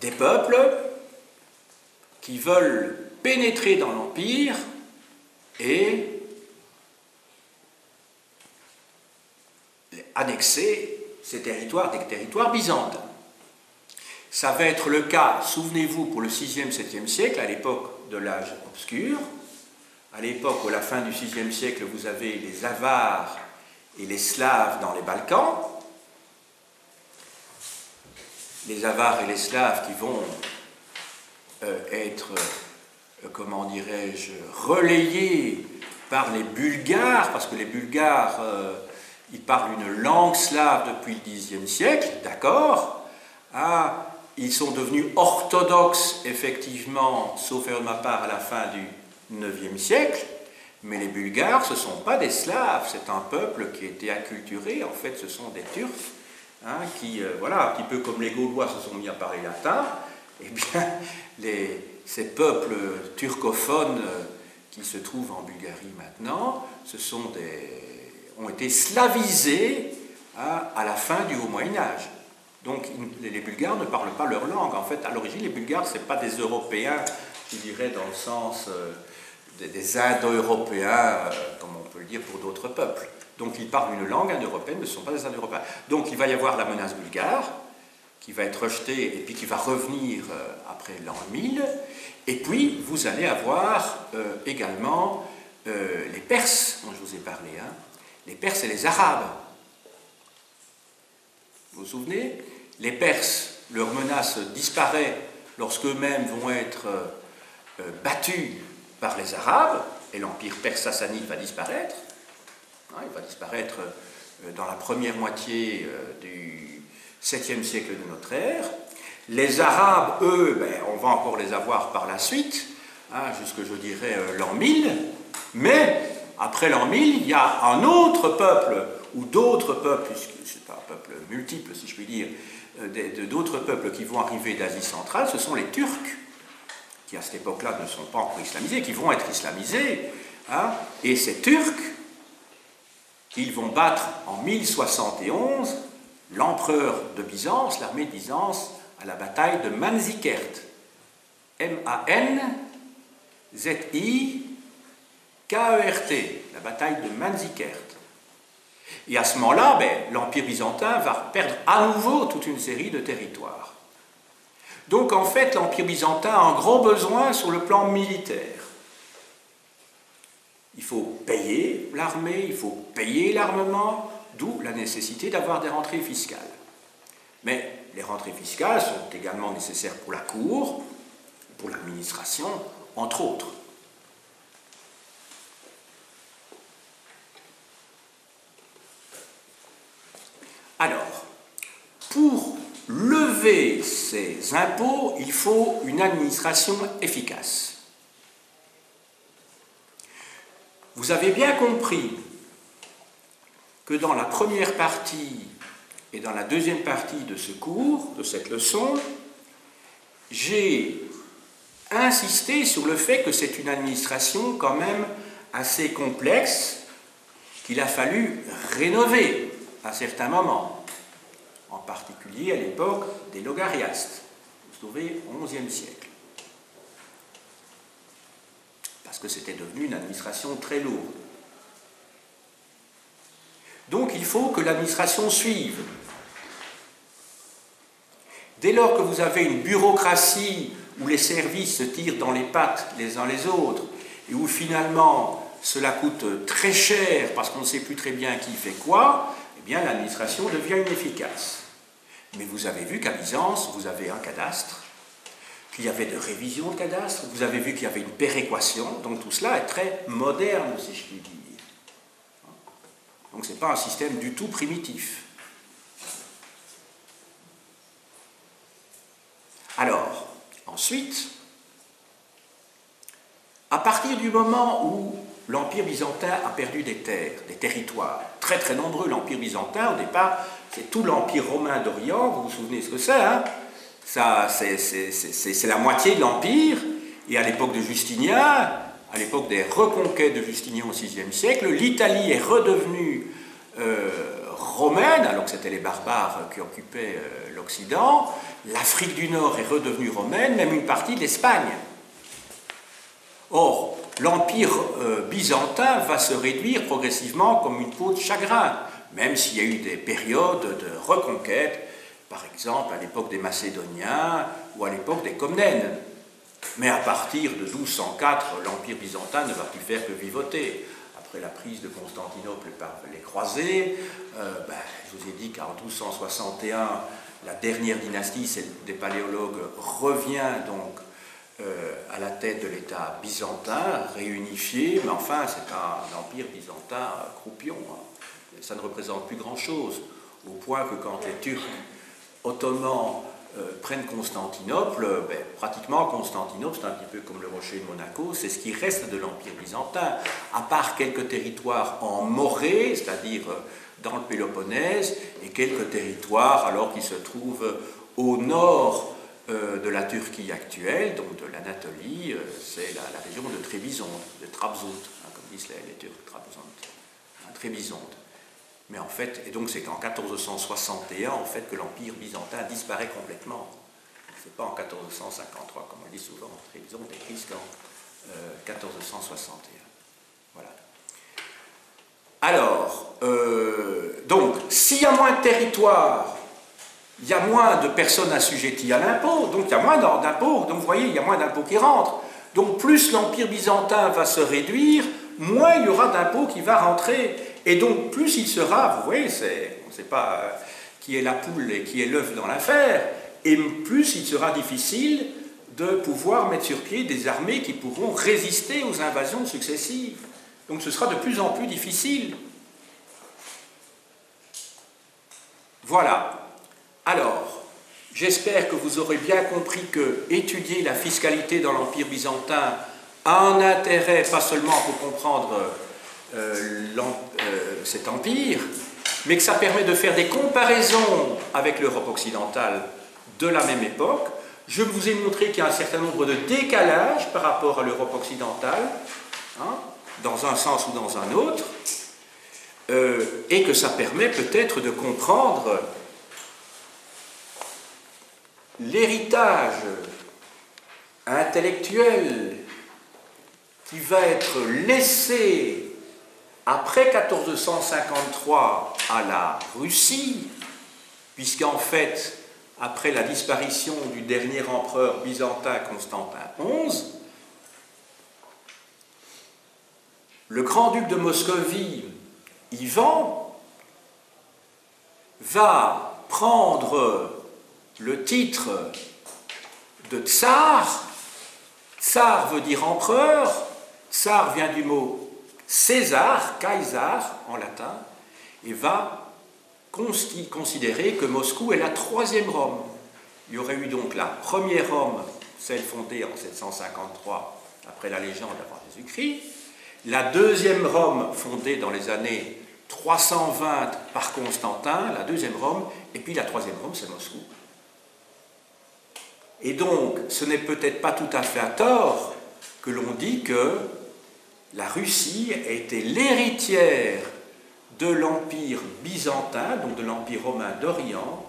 des peuples qui veulent pénétrer dans l'Empire et annexer ces territoires, des territoires byzantins. Ça va être le cas, souvenez-vous, pour le 6e, 7e siècle, à l'époque de l'âge obscur, à l'époque où, à la fin du 6e siècle, vous avez les Avars et les Slaves dans les Balkans. Les Avars et les Slaves qui vont être, comment dirais-je, relayés par les Bulgares, parce que les Bulgares ils parlent une langue slave depuis le Xe siècle, d'accord. Ah, ils sont devenus orthodoxes, effectivement, sauf erreur de ma part, à la fin du IXe siècle. Mais les Bulgares, ce ne sont pas des Slaves, c'est un peuple qui a été acculturé. En fait, ce sont des Turcs, hein, qui, voilà, un petit peu comme les Gaulois se sont mis à parler latin. Eh bien, ces peuples turcophones qui se trouvent en Bulgarie maintenant, ont été slavisés, hein, à la fin du Haut Moyen-Âge. Donc, les Bulgares ne parlent pas leur langue. En fait, à l'origine, les Bulgares, ce n'est pas des Européens, je dirais, dans le sens des Indo-Européens, comme on peut le dire pour d'autres peuples. Donc, ils parlent une langue indo-européenne, mais ce ne sont pas des Indo-Européens. Donc, il va y avoir la menace bulgare, qui va être rejetée, et puis qui va revenir après l'an 1000. Et puis, vous allez avoir également les Perses, dont je vous ai parlé, hein, les Perses et les Arabes. Vous vous souvenez? Les Perses, leur menace disparaît lorsqu'eux-mêmes vont être battus par les Arabes, et l'empire perse sassanide va disparaître. Hein, il va disparaître dans la première moitié du 7e siècle de notre ère. Les Arabes, eux, ben, on va encore les avoir par la suite, hein, jusque, je dirais, l'an 1000, mais après l'an 1000, il y a un autre peuple, ou d'autres peuples, puisque c'est un peuple multiple, si je puis dire, d'autres peuples qui vont arriver d'Asie centrale, ce sont les Turcs, qui à cette époque-là ne sont pas encore islamisés, qui vont être islamisés, hein, et ces Turcs, ils vont battre en 1071 l'empereur de Byzance, l'armée de Byzance, à la bataille de Manzikert. M-A-N-Z-I-K-E-R-T, la bataille de Manzikert. Et à ce moment-là, ben, l'Empire byzantin va perdre à nouveau toute une série de territoires. Donc en fait, l'Empire byzantin a un gros besoin sur le plan militaire. Il faut payer l'armée, il faut payer l'armement, d'où la nécessité d'avoir des rentrées fiscales. Mais les rentrées fiscales sont également nécessaires pour la cour, pour l'administration, entre autres. Alors, pour lever ces impôts, il faut une administration efficace. Vous avez bien compris que dans la première partie et dans la deuxième partie de ce cours, de cette leçon, j'ai insisté sur le fait que c'est une administration quand même assez complexe, qu'il a fallu rénover à certains moments, en particulier à l'époque des logariastes, vous trouvez au XIe siècle, parce que c'était devenu une administration très lourde. Donc il faut que l'administration suive. Dès lors que vous avez une bureaucratie où les services se tirent dans les pattes les uns les autres, et où finalement cela coûte très cher parce qu'on ne sait plus très bien qui fait quoi, eh bien l'administration devient inefficace. Mais vous avez vu qu'à Byzance, vous avez un cadastre, qu'il y avait de révisions de cadastre, vous avez vu qu'il y avait une péréquation, donc tout cela est très moderne, si je puis dire. Donc ce n'est pas un système du tout primitif. Alors, ensuite, à partir du moment où l'Empire byzantin a perdu des terres, des territoires, très très nombreux, l'Empire byzantin, au départ, c'est tout l'Empire romain d'Orient, vous vous souvenez ce que c'est, hein? C'est la moitié de l'Empire, et à l'époque de Justinien, à l'époque des reconquêtes de Justinien au VIe siècle, l'Italie est redevenue romaine, alors que c'était les barbares qui occupaient l'Occident, l'Afrique du Nord est redevenue romaine, même une partie de l'Espagne. Or, l'Empire byzantin va se réduire progressivement comme une peau de chagrin, même s'il y a eu des périodes de reconquête, par exemple à l'époque des Macédoniens ou à l'époque des Comnènes. Mais à partir de 1204, l'Empire byzantin ne va plus faire que vivoter. Après la prise de Constantinople par les croisés, je vous ai dit qu'en 1261, la dernière dynastie, celle des Paléologues, revient donc à la tête de l'État byzantin, réunifié, mais enfin c'est un empire byzantin croupion. Hein. ça ne représente plus grand-chose, au point que quand les Turcs ottomans prennent Constantinople, pratiquement Constantinople, c'est un petit peu comme le rocher de Monaco, c'est ce qui reste de l'Empire byzantin, à part quelques territoires en Morée, c'est-à-dire dans le Péloponnèse, et quelques territoires alors qui se trouvent au nord de la Turquie actuelle, donc de l'Anatolie, c'est la région de Trébizonde, de Trabzon, comme disent les Turcs, Trébizonde. Mais en fait, et donc c'est qu'en 1461 en fait, que l'Empire byzantin disparaît complètement. C'est pas en 1453, comme on le dit souvent, Trébizonde est prise qu'en 1461. Voilà. Alors, donc, s'il y a moins de territoire, il y a moins de personnes assujetties à l'impôt, donc il y a moins d'impôts, donc vous voyez, il y a moins d'impôts qui rentrent. Donc plus l'Empire byzantin va se réduire, moins il y aura d'impôts qui va rentrer. Et donc plus il sera, vous voyez, on ne sait pas qui est la poule et qui est l'œuf dans l'affaire, et plus il sera difficile de pouvoir mettre sur pied des armées qui pourront résister aux invasions successives. Donc ce sera de plus en plus difficile. Voilà. Alors, j'espère que vous aurez bien compris que étudier la fiscalité dans l'Empire byzantin a un intérêt, pas seulement pour comprendre cet empire, mais que ça permet de faire des comparaisons avec l'Europe occidentale de la même époque. Je vous ai montré qu'il y a un certain nombre de décalages par rapport à l'Europe occidentale, dans un sens ou dans un autre, et que ça permet peut-être de comprendre l'héritage intellectuel qui va être laissé après 1453 à la Russie, puisqu'en fait, après la disparition du dernier empereur byzantin Constantin XI, le grand-duc de Moscovie, Ivan, va prendre le titre de tsar. Tsar veut dire empereur, tsar vient du mot César, Kaiser en latin, et va considérer que Moscou est la troisième Rome. Il y aurait eu donc la première Rome, celle fondée en 753 après la légende avant Jésus-Christ, la deuxième Rome fondée dans les années 320 par Constantin, la deuxième Rome, et puis la troisième Rome, c'est Moscou. Et donc, ce n'est peut-être pas tout à fait à tort que l'on dit que la Russie a été l'héritière de l'Empire byzantin, donc de l'Empire romain d'Orient,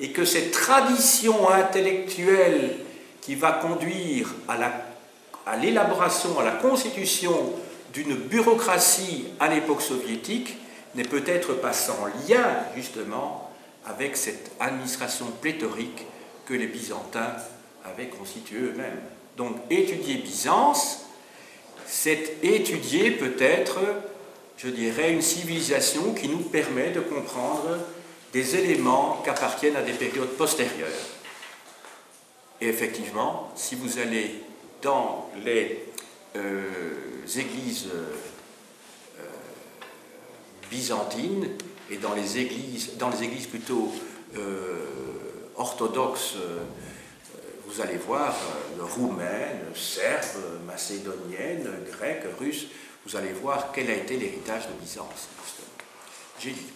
et que cette tradition intellectuelle qui va conduire à l'élaboration, à la constitution d'une bureaucratie à l'époque soviétique n'est peut-être pas sans lien, justement, avec cette administration pléthorique que les Byzantins avaient constituée eux-mêmes. Donc, étudier Byzance, c'est étudier peut-être, je dirais, une civilisation qui nous permet de comprendre des éléments qui appartiennent à des périodes postérieures. Et effectivement, si vous allez dans les églises byzantines et dans les églises plutôt orthodoxes, vous allez voir roumaine, serbe, macédonienne, grecque, russe, vous allez voir quel a été l'héritage de Byzance, justement. J'ai dit.